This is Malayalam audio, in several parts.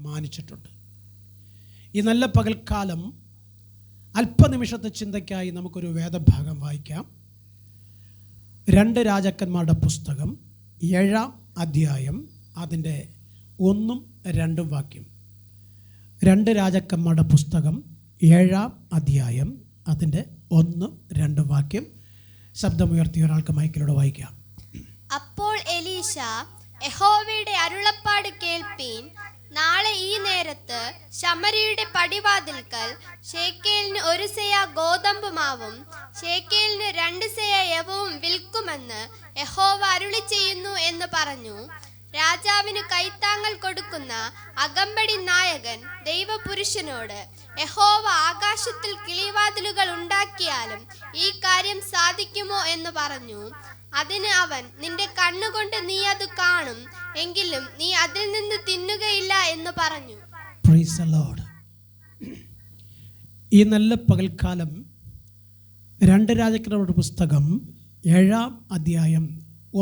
മാനിച്ചിട്ടുണ്ട്. ഈ നല്ല പകൽക്കാലം അല്പനിമിഷത്തെ ചിന്തയ്ക്കായി നമുക്കൊരു വേദഭാഗം വായിക്കാം. 2 രാജാക്കന്മാരുടെ പുസ്തകം 7-ാം അധ്യായം അതിൻ്റെ 1-2 വാക്യം. 2 രാജാക്കന്മാരുടെ പുസ്തകം 7-ാം അധ്യായം അതിൻ്റെ 1-2 വാക്യം. ശബ്ദമുയർത്തിയ ഒരാൾക്ക് മൈക്കിലൂടെ വായിക്കാം. അപ്പോൾ എലീശ, യഹോവയുടെ അരുളപ്പാട് കേൾപ്പീൻ, നാളെ ഈ നേരത്ത് ശമര്യയുടെ പടിവാതിൽക്കൽ ശേക്കേലിന് 1 സെയ ഗോതമ്പ് മാവും ശേക്കേലിന് 2 സെയ യവവും വിൽക്കുമെന്ന് യഹോവ അരുളി ചെയ്യുന്നു എന്ന് പറഞ്ഞു. രാജാവിന് കൈത്താങ്ങൽ കൊടുക്കുന്ന അകമ്പടി നായകൻ ദൈവപുരുഷനോട്, യഹോവ ആകാശത്തിൽ കിളിവാതിലുകൾ ഉണ്ടാക്കിയാലും ഈ കാര്യം സാധിക്കുമോ എന്ന് പറഞ്ഞു. അതിന് അവൻ, നിന്റെ കണ്ണുകൊണ്ട് നീ അത് കാണും, എങ്കിലും നീ അതിൽ നിന്ന് തിന്നുകയില്ല എന്ന് പറഞ്ഞു. Praise the Lord. ഈ നല്ല പകൽക്കാലം 2 രാജാക്കന്മാരുടെ പുസ്തകം 7-ാം അധ്യായം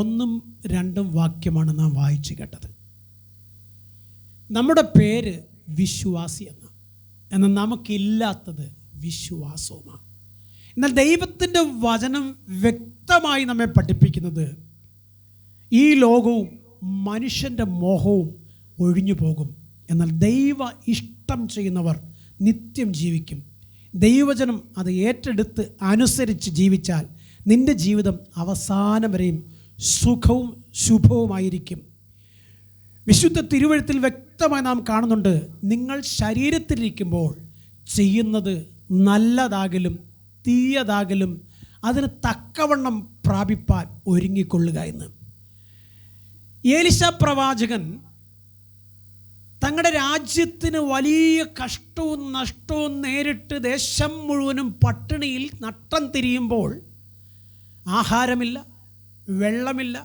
1-2 വാക്യമാണ് നാം വായിച്ചു കേട്ടത്. നമ്മുടെ പേര് വിശ്വാസി എന്നാൽ നമുക്കില്ലാത്തത് വിശ്വാസവുമാണ്. എന്നാൽ ദൈവത്തിൻ്റെ വചനം വ്യക്തമായി നമ്മെ പഠിപ്പിക്കുന്നത് ഈ ലോകവും മനുഷ്യൻ്റെ മോഹവും ഒഴിഞ്ഞു പോകും, എന്നാൽ ദൈവ ഇഷ്ടം ചെയ്യുന്നവർ നിത്യം ജീവിക്കും. ദൈവവചനം അത് ഏറ്റെടുത്ത് അനുസരിച്ച് ജീവിച്ചാൽ നിൻ്റെ ജീവിതം അവസാനം വരെയും സുഖവും ശുഭവുമായിരിക്കും. വിശുദ്ധ തിരുവെഴുത്തിൽ വ്യക്തമായി നാം കാണുന്നുണ്ട്, നിങ്ങൾ ശരീരത്തിലിരിക്കുമ്പോൾ ചെയ്യുന്നത് നല്ലതാകലും തീയതാകലും അതിന് തക്കവണ്ണം പ്രാപിപ്പാൻ ഒരുങ്ങിക്കൊള്ളുക എന്ന്. ഏലിശ പ്രവാചകൻ തങ്ങളുടെ രാജ്യത്തിന് വലിയ കഷ്ടവും നഷ്ടവും നേരിട്ട് ദേശം മുഴുവനും പട്ടിണിയിൽ നട്ടം തിരിയുമ്പോൾ ആഹാരമില്ല, വെള്ളമില്ല,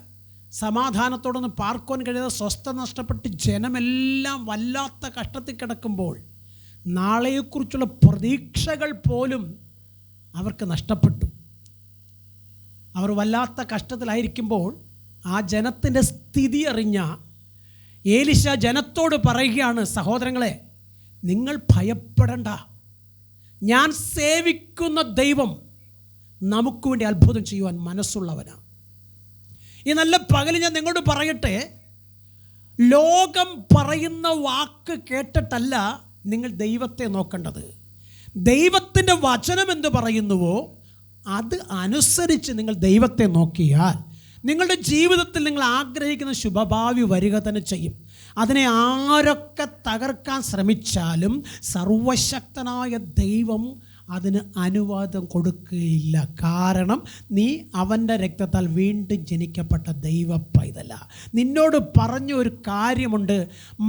സമാധാനത്തോടൊന്ന് പാർക്കുവാൻ കഴിയാതെ സ്വസ്ഥത നഷ്ടപ്പെട്ട് ജനമെല്ലാം വല്ലാത്ത കഷ്ടത്തിൽ കിടക്കുമ്പോൾ നാളെയെക്കുറിച്ചുള്ള പ്രതീക്ഷകൾ പോലും അവർക്ക് നഷ്ടപ്പെട്ടു. അവർ വല്ലാത്ത കഷ്ടത്തിലായിരിക്കുമ്പോൾ ആ ജനത്തിൻ്റെ സ്ഥിതി അറിഞ്ഞ ഏലിശ ജനത്തോട് പറയുകയാണ്, സഹോദരങ്ങളെ, നിങ്ങൾ ഭയപ്പെടണ്ട, ഞാൻ സേവിക്കുന്ന ദൈവം നമുക്ക് വേണ്ടി അത്ഭുതം ചെയ്യുവാൻ മനസ്സുള്ളവനാണ്. ഈ നല്ല പകൽ ഞാൻ നിങ്ങളോട് പറയട്ടെ, ലോകം പറയുന്ന വാക്ക് കേട്ടിട്ടല്ല നിങ്ങൾ ദൈവത്തെ നോക്കേണ്ടത്. ദൈവത്തിൻ്റെ വചനം എന്ത് പറയുന്നുവോ അത് അനുസരിച്ച് നിങ്ങൾ ദൈവത്തെ നോക്കിയാൽ നിങ്ങളുടെ ജീവിതത്തിൽ നിങ്ങൾ ആഗ്രഹിക്കുന്ന ശുഭഭാവി വരിക തന്നെ ചെയ്യും. അതിനെ ആരൊക്കെ തകർക്കാൻ ശ്രമിച്ചാലും സർവശക്തനായ ദൈവം അതിന് അനുവാദം കൊടുക്കുകയില്ല. കാരണം നീ അവൻ്റെ രക്തത്താൽ വീണ്ടും ജനിക്കപ്പെട്ട ദൈവ പൈതല. നിന്നോട് പറഞ്ഞ ഒരു കാര്യമുണ്ട്,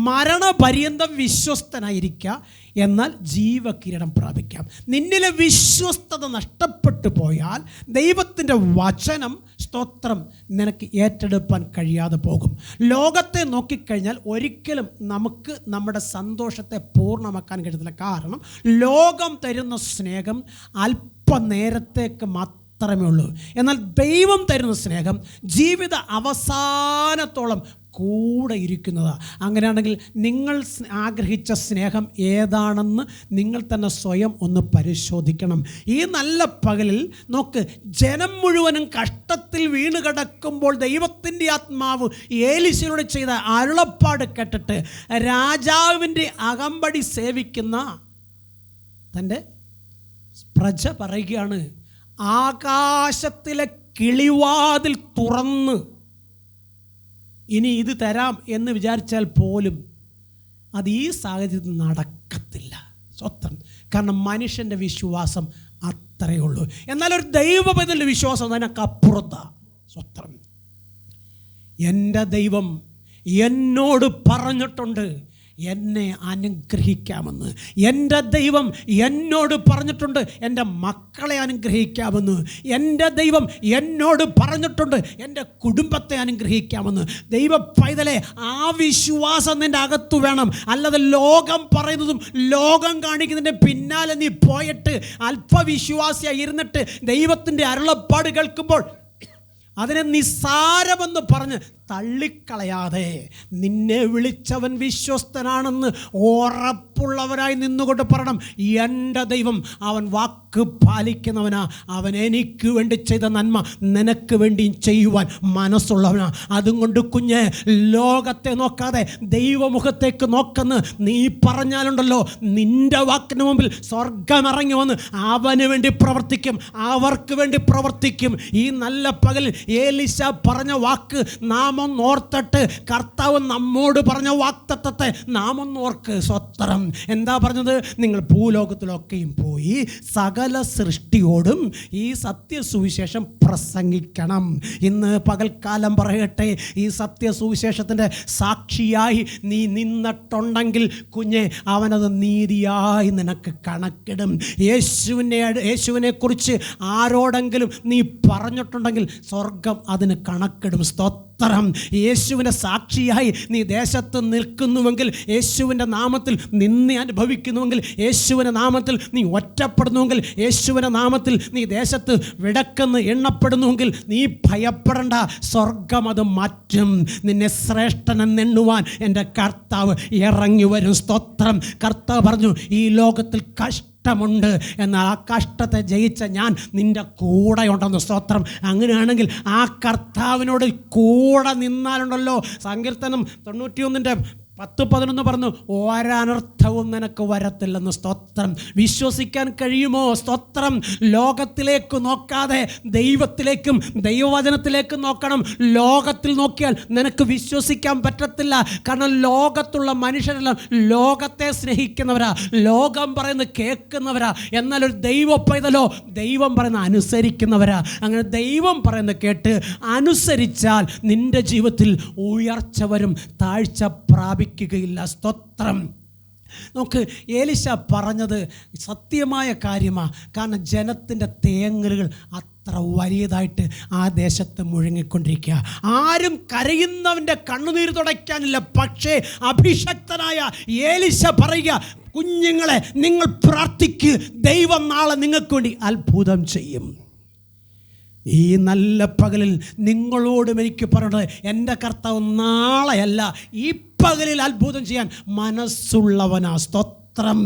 മരണപര്യന്തം വിശ്വസ്തനായിരിക്കുക, എന്നാൽ ജീവകിരീടം പ്രാപിക്കാം. നിന്നിലെ വിശ്വസ്തത നഷ്ടപ്പെട്ടു പോയാൽ ദൈവത്തിൻ്റെ വചനം, സ്തോത്രം, നിനക്ക് ഏറ്റെടുപ്പാൻ കഴിയാതെ പോകും. ലോകത്തെ നോക്കിക്കഴിഞ്ഞാൽ ഒരിക്കലും നമുക്ക് നമ്മുടെ സന്തോഷത്തെ പൂർണ്ണമാക്കാൻ കഴിയത്തില്ല. കാരണം ലോകം തരുന്ന സ്നേഹം അല്പനേരത്തേക്ക് മാത്രമേ ഉള്ളൂ. എന്നാൽ ദൈവം തരുന്ന സ്നേഹം ജീവിത അവസാനത്തോളം കൂടെ ഇരിക്കുന്നതാണ്. അങ്ങനെയാണെങ്കിൽ നിങ്ങൾ ആഗ്രഹിച്ച സ്നേഹം ഏതാണെന്ന് നിങ്ങൾ തന്നെ സ്വയം ഒന്ന് പരിശോധിക്കണം. ഈ നല്ല പകലിൽ നോക്ക്, ജനം മുഴുവനും കഷ്ടത്തിൽ വീണ് കിടക്കുമ്പോൾ ദൈവത്തിൻ്റെ ആത്മാവ് ഏലിശയോട് ചെയ്ത അരുളപ്പാട് കേട്ടിട്ട് രാജാവിൻ്റെ അകമ്പടി സേവിക്കുന്ന തൻ്റെ പ്രജ പറയുകയാണ്, ആകാശത്തിലെ കിളിവാതിൽ തുറന്ന് ഇനി ഇത് തരാം എന്ന് വിചാരിച്ചാൽ പോലും അത് ഈ സാഹചര്യത്തിൽ നടക്കത്തില്ല. സ്വത്രം. കാരണം മനുഷ്യൻ്റെ വിശ്വാസം അത്രയേ ഉള്ളൂ. എന്നാൽ ഒരു ദൈവപൈതലിൻ്റെ വിശ്വാസം അതിനൊക്കപ്പുറത്താണ്. സ്വത്രം. എൻ്റെ ദൈവം എന്നോട് പറഞ്ഞിട്ടുണ്ട് എന്നെ അനുഗ്രഹിക്കാമെന്ന്. എൻ്റെ ദൈവം എന്നോട് പറഞ്ഞിട്ടുണ്ട് എൻ്റെ മക്കളെ അനുഗ്രഹിക്കാമെന്ന്. എൻ്റെ ദൈവം എന്നോട് പറഞ്ഞിട്ടുണ്ട് എൻ്റെ കുടുംബത്തെ അനുഗ്രഹിക്കാമെന്ന്. ദൈവ പൈതലെ, ആ വിശ്വാസം നിൻ്റെ അകത്തു വേണം. അല്ലാതെ ലോകം പറയുന്നതും ലോകം കാണിക്കുന്നതിൻ്റെ പിന്നാലെ നീ പോയിട്ട് അല്പവിശ്വാസിയായി ഇരുന്നിട്ട് ദൈവത്തിൻ്റെ അരുളപ്പാട് കേൾക്കുമ്പോൾ അതിനെ നിസ്സാരമെന്ന് പറഞ്ഞ് തള്ളിക്കളയാതെ നിന്നെ വിളിച്ചവൻ വിശ്വസ്തനാണെന്ന് ഉറപ്പുള്ളവരായി നിന്നുകൊണ്ട് പറയണം, എൻ്റെ ദൈവം അവൻ വാക്ക് പാലിക്കുന്നവനാ, അവൻ എനിക്ക് വേണ്ടി ചെയ്ത നന്മ നിനക്ക് വേണ്ടിയും ചെയ്യുവാൻ മനസ്സുള്ളവനാ. അതുകൊണ്ട് കുഞ്ഞ്, ലോകത്തെ നോക്കാതെ ദൈവമുഖത്തേക്ക് നോക്കെന്ന് നീ പറഞ്ഞാലുണ്ടല്ലോ, നിൻ്റെ വാക്കിന് മുമ്പിൽ സ്വർഗം ഇറങ്ങി വന്ന് അവന് വേണ്ടി പ്രവർത്തിക്കും, അവർക്ക് വേണ്ടി പ്രവർത്തിക്കും. ഈ നല്ല പകൽ ഏലീശ പറഞ്ഞ വാക്ക് നാം ഒന്ന് ഓർത്തിട്ട്, കർത്താവ് നമ്മോട് പറഞ്ഞ വാക്തത്വത്തെ നാം ഒന്ന് ഓർക്ക്. സ്വത്രം എന്താ പറഞ്ഞത്? നിങ്ങൾ ഭൂലോകത്തിലൊക്കെയും പോയി സകല സൃഷ്ടിയോടും ഈ സത്യസുവിശേഷം പ്രസംഗിക്കണം. ഇന്ന് പകൽക്കാലം പറയട്ടെ, ഈ സത്യസുവിശേഷത്തിൻ്റെ സാക്ഷിയായി നീ നിന്നിട്ടുണ്ടെങ്കിൽ കുഞ്ഞെ, അവനത് നീതിയായി നിനക്ക് കണക്കിടും. യേശുവിനെ കുറിച്ച് ആരോടെങ്കിലും നീ പറഞ്ഞിട്ടുണ്ടെങ്കിൽ സ്വർഗം അതിന് കണക്കിടും. സ്തോത്രം. യേശുവിൻ്റെ സാക്ഷിയായി നീ ദേശത്ത് നിൽക്കുന്നുവെങ്കിൽ, യേശുവിൻ്റെ നാമത്തിൽ നിന്നെ അനുഭവിക്കുന്നുവെങ്കിൽ, യേശുവിൻ്റെ നാമത്തിൽ നീ ഒറ്റപ്പെടുന്നുവെങ്കിൽ, യേശുവിൻ്റെ നാമത്തിൽ നീ ദേശത്ത് വിടക്കെന്ന് എണ്ണപ്പെടുന്നുവെങ്കിൽ നീ ഭയപ്പെടേണ്ട. സ്വർഗം അത് മാറ്റും. നിന്നെ ശ്രേഷ്ഠനെന്നെണ്ണുവാൻ എൻ്റെ കർത്താവ് ഇറങ്ങി വരും. സ്തോത്രം. കർത്താവ് പറഞ്ഞു, ഈ ലോകത്തിൽ കഷ്ടമുണ്ട്, എന്നാൽ ആ കഷ്ടത്തെ ജയിച്ച ഞാൻ നിൻ്റെ കൂടെ ഉണ്ടെന്ന്. സ്തോത്രം. അങ്ങനെയാണെങ്കിൽ ആ കർത്താവിനോട് കൂടെ നിന്നാലുണ്ടല്ലോ, സങ്കീർത്തനം 91:10-11 പറഞ്ഞു, ഒരനർത്ഥവും നിനക്ക് വരത്തില്ലെന്ന്. സ്തോത്രം. വിശ്വസിക്കാൻ കഴിയുമോ? സ്തോത്രം. ലോകത്തിലേക്ക് നോക്കാതെ ദൈവത്തിലേക്കും ദൈവവചനത്തിലേക്കും നോക്കണം. ലോകത്തിൽ നോക്കിയാൽ നിനക്ക് വിശ്വസിക്കാൻ പറ്റത്തില്ല. കാരണം ലോകത്തുള്ള മനുഷ്യരെല്ലാം ലോകത്തെ സ്നേഹിക്കുന്നവരാ, ലോകം പറയുന്നത് കേൾക്കുന്നവരാ. എന്നാൽ ഒരു ദൈവ പൈതലോ ദൈവം പറയുന്നത് അനുസരിക്കുന്നവരാ. അങ്ങനെ ദൈവം പറയുന്നത് കേട്ട് അനുസരിച്ചാൽ നിൻ്റെ ജീവിതത്തിൽ ഉയർച്ച വരും, താഴ്ച പ്രാപിക്കുകയില്ല. സ്തോത്രം. നമുക്ക് ഏലീശ പറഞ്ഞത് സത്യമായ കാര്യമാണ്. കാരണം ജനത്തിൻ്റെ തേങ്ങലുകൾ അത്ര വലിയതായിട്ട് ആ ദേശത്ത് മുഴങ്ങിക്കൊണ്ടിരിക്കുക. ആരും കരയുന്നവൻ്റെ കണ്ണുനീര് തുടയ്ക്കാനില്ല. പക്ഷേ അഭിഷക്തനായ ഏലീശ പറയുക, കുഞ്ഞുങ്ങളെ നിങ്ങൾ പ്രാർത്ഥിക്കുക, ദൈവം നാളെ നിങ്ങൾക്ക് വേണ്ടി അത്ഭുതം ചെയ്യും. ഈ നല്ല പകലിൽ നിങ്ങളോടും എനിക്ക് പറയുന്നത്, എൻ്റെ കർത്താവ് നാളെയല്ല ഈ പകലിൽ അത്ഭുതം ചെയ്യാൻ മനസ്സുള്ളവനാ. സ്തോത്രം.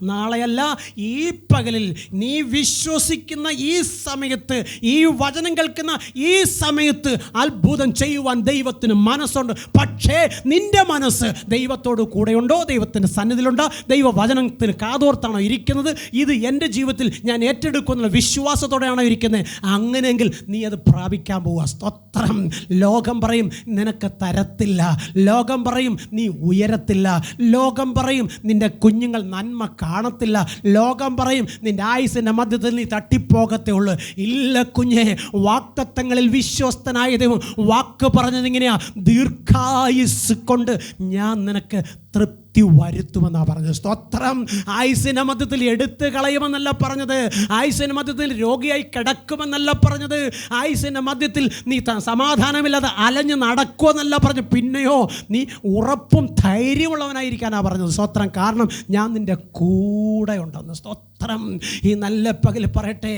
നാളെയല്ല ഈ പകലിൽ നീ വിശ്വസിക്കുന്ന ഈ സമയത്ത്, ഈ വചനം കേൾക്കുന്ന ഈ സമയത്ത് അത്ഭുതം ചെയ്യുവാൻ ദൈവത്തിന് മനസ്സുണ്ട്. പക്ഷേ നിൻ്റെ മനസ്സ് ദൈവത്തോട് കൂടെയുണ്ടോ? ദൈവത്തിൻ്റെ സന്നിധിയിലുണ്ടോ? ദൈവവചനത്തിന് കാതോർത്താണോ ഇരിക്കുന്നത്? ഇത് എൻ്റെ ജീവിതത്തിൽ ഞാൻ ഏറ്റെടുക്കുന്ന വിശ്വാസത്തോടെയാണോ ഇരിക്കുന്നത്? അങ്ങനെയെങ്കിൽ നീ അത് പ്രാപിക്കാൻ പോവുക. സ്തോത്രം. ലോകം പറയും നിനക്ക് തരത്തില്ല, ലോകം പറയും നീ ഉയരത്തില്ല, ലോകം പറയും നിൻ്റെ കുഞ്ഞുങ്ങൾ നന്മ കാണത്തില്ല, ലോകം പറയും നിൻ്റെ ആയുസിൻ്റെ മധ്യത്തിൽ നീ തട്ടിപ്പോകത്തേ ഉള്ളൂ. ഇല്ല കുഞ്ഞെ, വാക്തത്വങ്ങളിൽ വിശ്വസ്തനായ ദൈവം വാക്ക് പറഞ്ഞതിങ്ങനെയാ, ദീർഘായുസ് കൊണ്ട് ഞാൻ നിനക്ക് തൃപ്തി വരുത്തുമെന്നാണ് പറഞ്ഞത്. സ്തോത്രം. ആയുസിൻ്റെ മധ്യത്തിൽ എടുത്തു കളയുമെന്നല്ല പറഞ്ഞത്, ആയുസിൻ്റെ മധ്യത്തിൽ രോഗിയായി കിടക്കുമെന്നല്ല പറഞ്ഞത്, ആയുസിൻ്റെ മധ്യത്തിൽ നീ സമാധാനമില്ലാതെ അലഞ്ഞ് നടക്കുമെന്നല്ല പറഞ്ഞു. പിന്നെയോ നീ ഉറപ്പും ധൈര്യമുള്ളവനായിരിക്കാനാണ് പറഞ്ഞത്. സ്തോത്രം. കാരണം ഞാൻ നിൻ്റെ കൂടെ ഉണ്ടെന്ന്. സ്തോത്രം. ഈ നല്ല പകൽ പറയട്ടെ,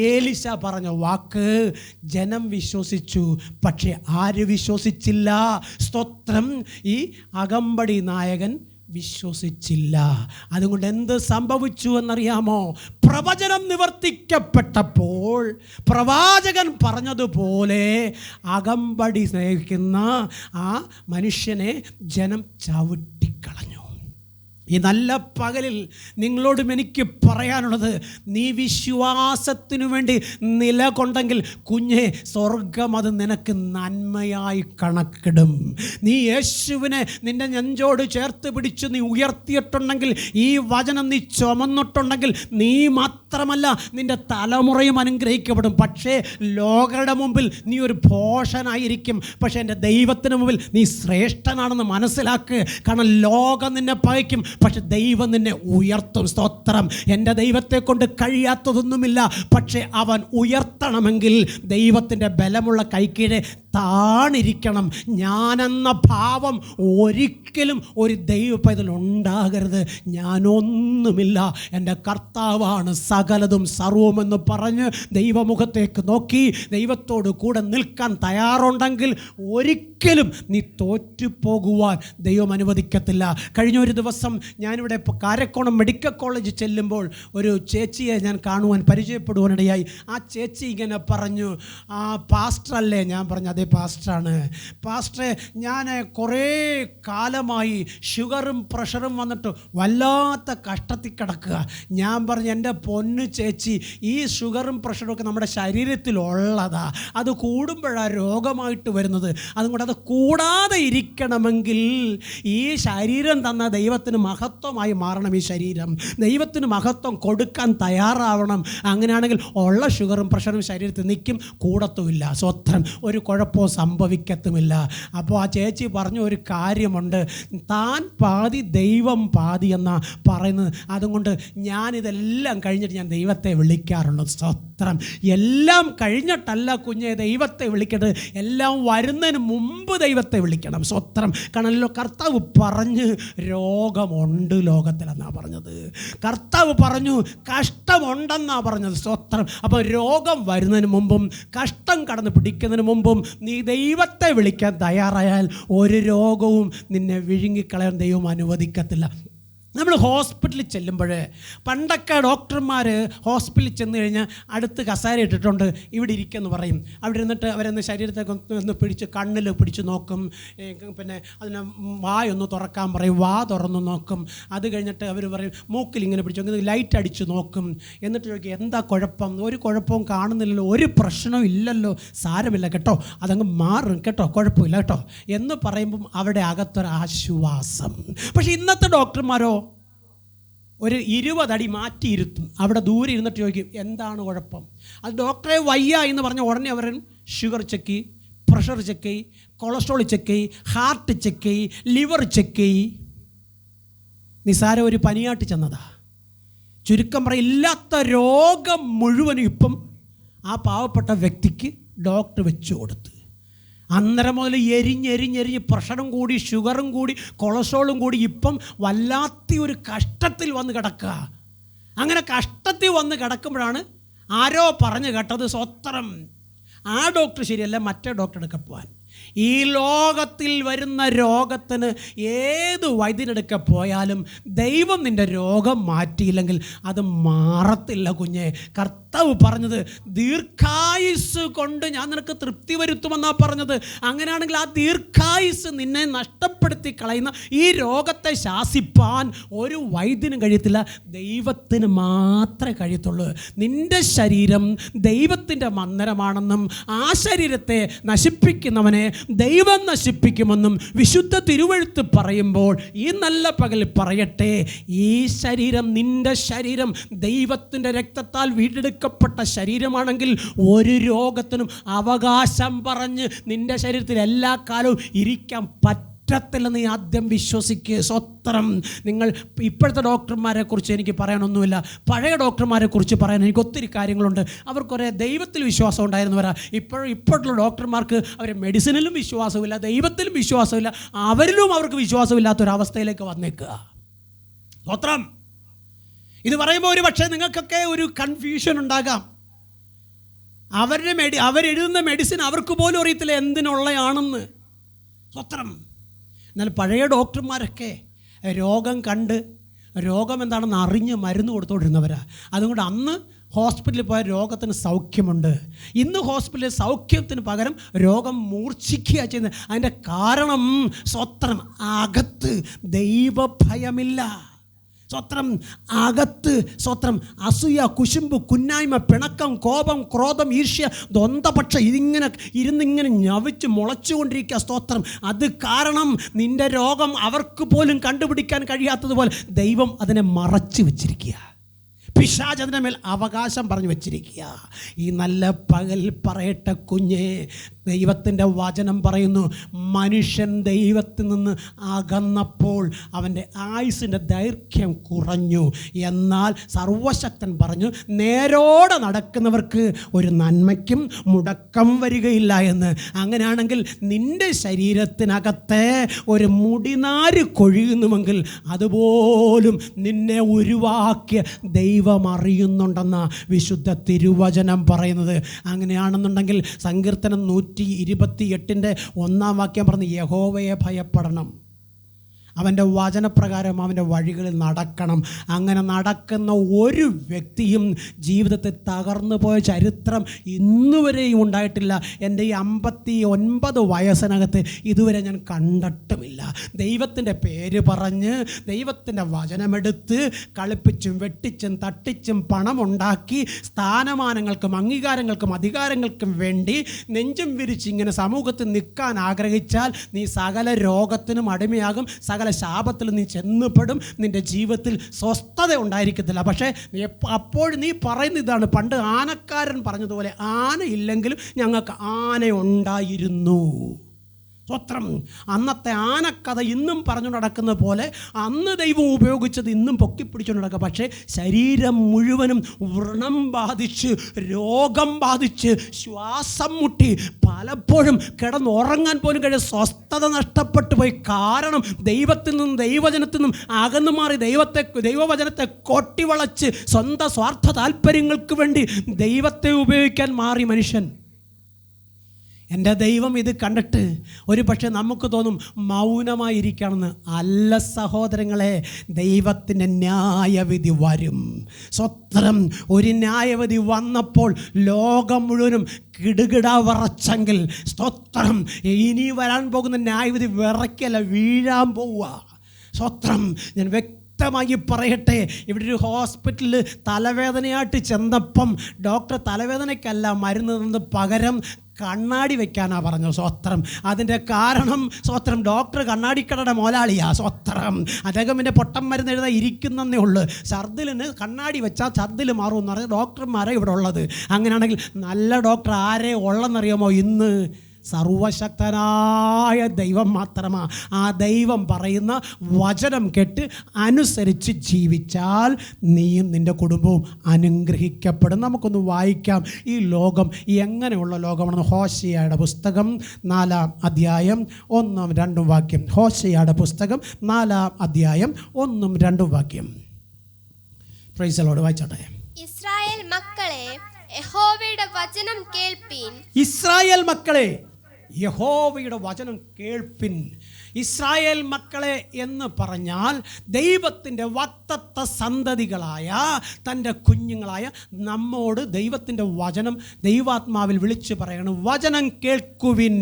ഏലീശ പറഞ്ഞ വാക്ക് ജനം വിശ്വസിച്ചു, പക്ഷേ ആര് വിശ്വസിച്ചില്ല? സ്തോത്രം. ഈ അകമ്പടി നായകൻ വിശ്വസിച്ചില്ല. അതുകൊണ്ട് എന്ത് സംഭവിച്ചു എന്നറിയാമോ? പ്രവചനം നിവർത്തിക്കപ്പെട്ടപ്പോൾ പ്രവാചകൻ പറഞ്ഞതുപോലെ അകമ്പടി സ്നേഹിക്കുന്ന ആ മനുഷ്യനെ ജനം ചവിട്ടിക്കളഞ്ഞു. ഈ നല്ല പകലിൽ നിങ്ങളോടും എനിക്ക് പറയാനുള്ളത്, നീ വിശ്വാസത്തിനു വേണ്ടി നിലകൊണ്ടെങ്കിൽ കുഞ്ഞെ, സ്വർഗം അത് നിനക്ക് നന്മയായി കണക്കിടും. നീ യേശുവിനെ നിൻ്റെ നെഞ്ചോട് ചേർത്ത് പിടിച്ച് നീ ഉയർത്തിയിട്ടുണ്ടെങ്കിൽ, ഈ വചനം നീ ചുമന്നിട്ടുണ്ടെങ്കിൽ, നീ മാത്രമല്ല നിൻ്റെ തലമുറയും അനുഗ്രഹിക്കപ്പെടും. പക്ഷേ ലോകരുടെ മുമ്പിൽ നീ ഒരു ഭോഷനായിരിക്കും. പക്ഷേ എൻ്റെ ദൈവത്തിന് മുമ്പിൽ നീ ശ്രേഷ്ഠനാണെന്ന് മനസ്സിലാക്കുക. കാരണം ലോകം നിന്നെ പകയ്ക്കും, പക്ഷെ ദൈവം നിന്നെ ഉയർത്തും. സ്തോത്രം. എൻ്റെ ദൈവത്തെ കൊണ്ട് കഴിയാത്തതൊന്നുമില്ല. പക്ഷേ അവൻ ഉയർത്തണമെങ്കിൽ ദൈവത്തിൻ്റെ ബലമുള്ള കൈക്കീഴെ താണിരിക്കണം. ഞാനെന്ന ഭാവം ഒരിക്കലും ഒരു ദൈവ പൈതൽ ഉണ്ടാകരുത്. ഞാനൊന്നുമില്ല, എൻ്റെ കർത്താവാണ് സകലതും സർവമെന്ന് പറഞ്ഞ് ദൈവമുഖത്തേക്ക് നോക്കി ദൈവത്തോട് കൂടെ നിൽക്കാൻ തയ്യാറുണ്ടെങ്കിൽ ഒരിക്കലും നീ തോറ്റുപോകുവാൻ ദൈവം അനുവദിക്കത്തില്ല. കഴിഞ്ഞ ഒരു ദിവസം ഞാനിവിടെ കാരക്കോണം മെഡിക്കൽ കോളേജ് ചെല്ലുമ്പോൾ ഒരു ചേച്ചിയെ ഞാൻ കാണുവാൻ പരിചയപ്പെടുവാനിടയായി. ആ ചേച്ചി ഇങ്ങനെ പറഞ്ഞു, പാസ്റ്ററല്ലേ? ഞാൻ പറഞ്ഞു അതേ പാസ്റ്ററാണ്. പാസ്റ്ററെ, ഞാൻ കുറേ കാലമായി ഷുഗറും പ്രഷറും വന്നിട്ട് വല്ലാത്ത കഷ്ടത്തിൽ കിടക്കുക. ഞാൻ പറഞ്ഞു എൻ്റെ പൊന്നു ചേച്ചി, ഈ ഷുഗറും പ്രഷറും ഒക്കെ നമ്മുടെ ശരീരത്തിലുള്ളതാ. അത് കൂടുമ്പോഴാണ് രോഗമായിട്ട് വരുന്നത്. അതുകൊണ്ട് അത് കൂടാതെ ഇരിക്കണമെങ്കിൽ ഈ ശരീരം തന്ന ദൈവത്തിന് മഹത്വമായി മാറണം. ഈ ശരീരം ദൈവത്തിന് മഹത്വം കൊടുക്കാൻ തയ്യാറാവണം. അങ്ങനെയാണെങ്കിൽ ഉള്ള ഷുഗറും പ്രഷറും ശരീരത്തിൽ നിൽക്കും, കൂടത്തുമില്ല. സ്വത്രം ഒരു കുഴപ്പവും സംഭവിക്കത്തുമില്ല. അപ്പോൾ ആ ചേച്ചി പറഞ്ഞ ഒരു കാര്യമുണ്ട്, താൻ പാതി ദൈവം പാതി എന്നാണ് പറയുന്നത്. അതുകൊണ്ട് ഞാനിതെല്ലാം കഴിഞ്ഞിട്ട് ഞാൻ ദൈവത്തെ വിളിക്കാറുള്ളൂ. സ്തോത്രം. എല്ലാം കഴിഞ്ഞിട്ടല്ല കുഞ്ഞെ ദൈവത്തെ വിളിക്കേണ്ടത്, എല്ലാം വരുന്നതിന് മുമ്പ് ദൈവത്തെ വിളിക്കണം. സ്തോത്രം. കാരണം കർത്താവ് പറഞ്ഞ് രോഗമുണ്ട് ലോകത്തിലെന്നാണ് പറഞ്ഞത്. കർത്താവ് പറഞ്ഞു കഷ്ടമുണ്ടെന്നാണ് പറഞ്ഞത്. സ്തോത്രം. അപ്പോൾ രോഗം വരുന്നതിന് മുമ്പും കഷ്ടം കടന്ന് പിടിക്കുന്നതിന് മുമ്പും നീ ദൈവത്തെ വിളിക്കാൻ തയ്യാറായാൽ ഒരു രോഗവും നിന്നെ വിഴുങ്ങിക്കളയാൻ ദൈവം അനുവദിക്കത്തില്ല. നമ്മൾ ഹോസ്പിറ്റലിൽ ചെല്ലുമ്പോൾ പണ്ടൊക്കെ ഡോക്ടർമാർ ഹോസ്പിറ്റലിൽ ചെന്ന് കഴിഞ്ഞാൽ അടുത്ത് കസേര ഇട്ടിട്ടുണ്ട്, ഇവിടെ ഇരിക്കുമെന്ന് പറയും. അവിടെ ഇരുന്നിട്ട് അവരൊന്ന് ശരീരത്തൊക്കെ ഒന്ന് പിടിച്ച് കണ്ണിൽ പിടിച്ച് നോക്കും. പിന്നെ അതിനെ വായൊന്ന് തുറക്കാൻ പറയും, വാ തുറന്ന് നോക്കും. അത് കഴിഞ്ഞിട്ട് അവർ പറയും മൂക്കിൽ ഇങ്ങനെ പിടിച്ച് നോക്കും, ലൈറ്റ് അടിച്ച് നോക്കും. എന്നിട്ട് ചോദിക്കും എന്താ കുഴപ്പം? ഒരു കുഴപ്പവും കാണുന്നില്ലല്ലോ, ഒരു പ്രശ്നവും ഇല്ലല്ലോ, സാരമില്ല കേട്ടോ, അതങ്ങ് മാറും കേട്ടോ, കുഴപ്പമില്ല കേട്ടോ എന്ന് പറയുമ്പം അവിടെ അകത്തൊരാശ്വാസം. പക്ഷേ ഇന്നത്തെ ഡോക്ടർമാരോ ഒരു 20 അടി മാറ്റിയിരുത്തും. അവിടെ ദൂരെ ഇരുന്നിട്ട് ചോദിക്കും എന്താണ് കുഴപ്പം? അത് ഡോക്ടറെ വയ്യ എന്ന് പറഞ്ഞ ഉടനെ അവർ ഷുഗർ ചെക്ക് ചെയ്യും, പ്രഷർ ചെക്ക് ചെയ്യും, കൊളസ്ട്രോൾ ചെക്ക് ചെയ്യും, ഹാർട്ട് ചെക്ക് ചെയ്യും, ലിവർ ചെക്ക് ചെയ്യും. നിസാരം ഒരു പനിയായിട്ട് ചെന്നതാ. ചുരുക്കം പറയും, ഇല്ലാത്ത രോഗം മുഴുവനും ഇപ്പം ആ പാവപ്പെട്ട വ്യക്തിക്ക് ഡോക്ടർ വെച്ചു കൊടുത്ത്. അന്നേരം മുതൽ എരിഞ്ഞെരിഞ്ഞെരിഞ്ഞ് പ്രഷറും കൂടി, ഷുഗറും കൂടി, കൊളസ്ട്രോളും കൂടി ഇപ്പം വല്ലാത്ത ഒരു കഷ്ടത്തിൽ വന്ന് കിടക്കുക. അങ്ങനെ കഷ്ടത്തിൽ വന്ന് കിടക്കുമ്പോഴാണ് ആരോ പറഞ്ഞു കേട്ടത്, സ്വത്രം ആ ഡോക്ടർ ശരിയല്ല, മറ്റേ ഡോക്ടർ എടുക്കാൻ പോകാൻ. ഈ ലോകത്തിൽ വരുന്ന രോഗത്തിന് ഏത് വൈദ്യനെടുക്ക പോയാലും ദൈവം നിൻ്റെ രോഗം മാറ്റിയില്ലെങ്കിൽ അത് മാറത്തില്ല കുഞ്ഞെ. കർത്താവ് പറഞ്ഞത് ദീർഘായുസ് കൊണ്ട് ഞാൻ നിനക്ക് തൃപ്തി വരുത്തുമെന്നാണ് പറഞ്ഞത്. അങ്ങനെയാണെങ്കിൽ ആ ദീർഘായുസ് നിന്നെ നഷ്ടപ്പെടുത്തി കളയുന്ന ഈ രോഗത്തെ ശാസിപ്പാൻ ഒരു വൈദ്യനും കഴിയത്തില്ല, ദൈവത്തിന് മാത്രമേ കഴിയത്തുള്ളൂ. നിൻ്റെ ശരീരം ദൈവത്തിൻ്റെ മന്ദിരമാണെന്നും ആ ശരീരത്തെ നശിപ്പിക്കുന്നവനെ ദൈവം നശിപ്പിക്കുമെന്നും വിശുദ്ധ തിരുവെഴുത്ത് പറയുമ്പോൾ ഈ നല്ല പകൽ പറയട്ടെ, ഈ ശരീരം നിൻ്റെ ശരീരം ദൈവത്തിൻ്റെ രക്തത്താൽ വീണ്ടെടുക്കപ്പെട്ട ശരീരമാണെങ്കിൽ ഒരു രോഗത്തിനും അവകാശം പറഞ്ഞ് നിൻ്റെ ശരീരത്തിൽ എല്ലാ കാലവും ഇരിക്കാൻ പറ്റത്തില്ലെന്ന് നീ ആദ്യം വിശ്വസിക്കുക. സ്വത്രം. നിങ്ങൾ ഇപ്പോഴത്തെ ഡോക്ടർമാരെ കുറിച്ച് എനിക്ക് പറയാനൊന്നുമില്ല, പഴയ ഡോക്ടർമാരെ കുറിച്ച് പറയാൻ എനിക്ക് ഒത്തിരി കാര്യങ്ങളുണ്ട്. അവർക്കൊരേ ദൈവത്തിൽ വിശ്വാസം ഉണ്ടായിരുന്നവരാ. ഇപ്പോഴുള്ള ഡോക്ടർമാർക്ക് അവരെ മെഡിസിനിലും വിശ്വാസമില്ല, ദൈവത്തിലും വിശ്വാസമില്ല, അവരിലും അവർക്ക് വിശ്വാസമില്ലാത്തൊരവസ്ഥയിലേക്ക് വന്നേക്കുക. സ്വത്രം. ഇത് പറയുമ്പോൾ ഒരു പക്ഷേ നിങ്ങൾക്കൊക്കെ ഒരു കൺഫ്യൂഷൻ ഉണ്ടാകാം. അവരെഴുതുന്ന മെഡിസിൻ അവർക്ക് പോലും അറിയത്തില്ല എന്തിനുള്ളയാണെന്ന്. സ്വത്രം. എന്നാൽ പഴയ ഡോക്ടർമാരൊക്കെ രോഗം കണ്ട് രോഗം എന്താണെന്ന് അറിഞ്ഞ് മരുന്ന് കൊടുത്തുകൊണ്ടിരുന്നവരാ. അതുകൊണ്ട് അന്ന് ഹോസ്പിറ്റലിൽ പോയ രോഗത്തിന് സൗഖ്യമുണ്ട്. ഇന്ന് ഹോസ്പിറ്റലിൽ സൗഖ്യത്തിന് പകരം രോഗം മൂർച്ഛിക്കുക ചെയ്യുന്നത്. അതിൻ്റെ കാരണം സ്വത്രം അകത്ത് ദൈവഭയമില്ല. സ്വത്രം അകത്ത് സ്വത്രം അസൂയ, കുശുമ്പ്, കുന്നായ്മ, പിണക്കം, കോപം, ക്രോധം, ഈർഷ്യ, ദ്വന്ദ്പക്ഷം ഇതിങ്ങനെ ഇരുന്നിങ്ങനെ ഞവിച്ച് മുളച്ചുകൊണ്ടിരിക്കുക. സ്തോത്രം. അത് കാരണം നിൻ്റെ രോഗം അവർക്ക് പോലും കണ്ടുപിടിക്കാൻ കഴിയാത്തതുപോലെ ദൈവം അതിനെ മറച്ചു വെച്ചിരിക്കുക. പിശാച് അതിൻ്റെ മേൽ അവകാശം പറഞ്ഞു വെച്ചിരിക്കുക. ഈ നല്ല പകൽ പറയട്ടെ കുഞ്ഞേ, ദൈവത്തിൻ്റെ വചനം പറയുന്നു, മനുഷ്യൻ ദൈവത്തിൽ നിന്ന് അകന്നപ്പോൾ അവൻ്റെ ആയുസ്സിൻ്റെ ദൈർഘ്യം കുറഞ്ഞു. എന്നാൽ സർവശക്തൻ പറഞ്ഞു, നേരോടെ നടക്കുന്നവർക്ക് ഒരു നന്മയ്ക്കും മുടക്കം വരികയില്ല എന്ന്. അങ്ങനെയാണെങ്കിൽ നിൻ്റെ ശരീരത്തിനകത്തെ ഒരു മുടിനാര് കൊഴിയുന്നുവെങ്കിൽ അതുപോലും നിന്നെ ഉരുവാക്കിയ ദൈവം അറിയുന്നുണ്ടെന്ന വിശുദ്ധ തിരുവചനം പറയുന്നത്. അങ്ങനെയാണെന്നുണ്ടെങ്കിൽ സങ്കീർത്തനം 128 1 വാക്യം പറഞ്ഞ്, യഹോവയെ ഭയപ്പെടണം, അവൻ്റെ വചനപ്രകാരം അവൻ്റെ വഴികളിൽ നടക്കണം. അങ്ങനെ നടക്കുന്ന ഒരു വ്യക്തിയും ജീവിതത്തിൽ തകർന്നു പോയ ചരിത്രം ഇന്നുവരെയും ഉണ്ടായിട്ടില്ല. എൻ്റെ ഈ 59 വയസ്സിനകത്ത് ഇതുവരെ ഞാൻ കണ്ടിട്ടുമില്ല. ദൈവത്തിൻ്റെ പേര് പറഞ്ഞ് ദൈവത്തിൻ്റെ വചനമെടുത്ത് കളിപ്പിച്ചും വെട്ടിച്ചും തട്ടിച്ചും പണമുണ്ടാക്കി സ്ഥാനമാനങ്ങൾക്കും അംഗീകാരങ്ങൾക്കും അധികാരങ്ങൾക്കും വേണ്ടി നെഞ്ചും വിരിച്ച് ഇങ്ങനെ സമൂഹത്തിൽ നിൽക്കാൻ ആഗ്രഹിച്ചാൽ നീ സകല രോഗത്തിനും അടിമയാകും, സകല ശാപത്തിൽ നീ ചെന്നപ്പെടും. നിൻ്റെ ജീവിതത്തിൽ സ്വസ്ഥത ഉണ്ടായിരിക്കത്തില്ല. പക്ഷേ അപ്പോൾ നീ പറയുന്ന ഇതാണ്, പണ്ട് ആനക്കാരൻ പറഞ്ഞതുപോലെ, ആനയില്ലെങ്കിലും ഞങ്ങൾക്ക് ആന ഉണ്ടായിരുന്നു. സ്വത്രം. അന്നത്തെ ആനക്കഥ ഇന്നും പറഞ്ഞു നടക്കുന്ന പോലെ അന്ന് ദൈവം ഉപയോഗിച്ചത് ഇന്നും പൊക്കിപ്പിടിച്ചുകൊണ്ട് നടക്കുക. പക്ഷേ ശരീരം മുഴുവനും വ്രണം ബാധിച്ച്, രോഗം ബാധിച്ച്, ശ്വാസം മുട്ടി, പലപ്പോഴും കിടന്നുറങ്ങാൻ പോലും കഴിയും, സ്വസ്ഥത നഷ്ടപ്പെട്ടു പോയി. കാരണം ദൈവത്തിൽ നിന്നും ദൈവവചനത്തിൽ നിന്നും അകന്നു മാറി ദൈവവചനത്തെ കൊട്ടിവളച്ച് സ്വന്തം സ്വാർത്ഥ താല്പര്യങ്ങൾക്ക് വേണ്ടി ദൈവത്തെ ഉപയോഗിക്കാൻ മാറി മനുഷ്യൻ. എൻ്റെ ദൈവം ഇത് കണ്ടിട്ട് ഒരു പക്ഷേ നമുക്ക് തോന്നും മൗനമായിരിക്കണമെന്ന്. അല്ല സഹോദരങ്ങളെ, ദൈവത്തിൻ്റെ ന്യായവിധി വരും. സ്വത്രം. ഒരു ന്യായവിധി വന്നപ്പോൾ ലോകം മുഴുവനും കിടുകിട വിറച്ചെങ്കിൽ, സ്തോത്രം, ഇനി വരാൻ പോകുന്ന ന്യായവിധി വിറയ്ക്കല്ല, വീഴാൻ പോവുക. സ്വത്രം. ഞാൻ വ്യക്തമായി പറയട്ടെ, ഇവിടെ ഒരു ഹോസ്പിറ്റലിൽ തലവേദനയായിട്ട് ചെന്നപ്പം ഡോക്ടർ തലവേദനയ്ക്കല്ല മരുന്ന് തന്നത്, പകരം കണ്ണാടി വെക്കാനാണ് പറഞ്ഞു. സ്വത്രം. അതിൻ്റെ കാരണം സ്വത്രം, ഡോക്ടർ കണ്ണാടിക്കടയുടെ മോലാളിയാ. സ്വത്രം. അദ്ദേഹം എൻ്റെ പൊട്ടം മരുന്ന് എഴുതാൻ ഇരിക്കുന്നതേ ഉള്ളൂ. ഛർദിലിന് കണ്ണാടി വെച്ചാൽ ഛർദിൽ മാറുമെന്ന് പറഞ്ഞാൽ ഡോക്ടർമാരെ ഇവിടെ ഉള്ളത്. അങ്ങനെയാണെങ്കിൽ നല്ല ഡോക്ടർ ആരെ ഉള്ളെന്നറിയാമോ? ഇന്ന് സർവശക്തനായ ദൈവം മാത്രമാ. ആ ദൈവം പറയുന്ന വചനം കേട്ട് അനുസരിച്ച് ജീവിച്ചാൽ നീയും നിൻ്റെ കുടുംബവും അനുഗ്രഹിക്കപ്പെടും. നമുക്കൊന്ന് വായിക്കാം ഈ ലോകം എങ്ങനെയുള്ള ലോകമാണെന്ന്. ഹോശയ്യയുടെ പുസ്തകം 4-ാം അധ്യായം 1-2 വാക്യം. ഹോശയ്യയുടെ പുസ്തകം 4-ാം അധ്യായം 1-2 വാക്യം. Praise the Lord. വായിച്ചോട്ടെ. ഇസ്രായേൽ മക്കളെ, യഹോവയുടെ വചനം കേൾപ്പിൻ. ഇസ്രായേൽ മക്കളെ, യഹോവയുടെ വചനം കേൾപ്പിൻ. ഇസ്രായേൽ മക്കളെ എന്ന് പറഞ്ഞാൽ ദൈവത്തിൻ്റെ വാഗ്ദത്ത സന്തതികളായ തൻ്റെ കുഞ്ഞുങ്ങളായ നമ്മോട് ദൈവത്തിൻ്റെ വചനം ദൈവാത്മാവിൽ വിളിച്ചു പറയണം. വചനം കേൾക്കുവിൻ,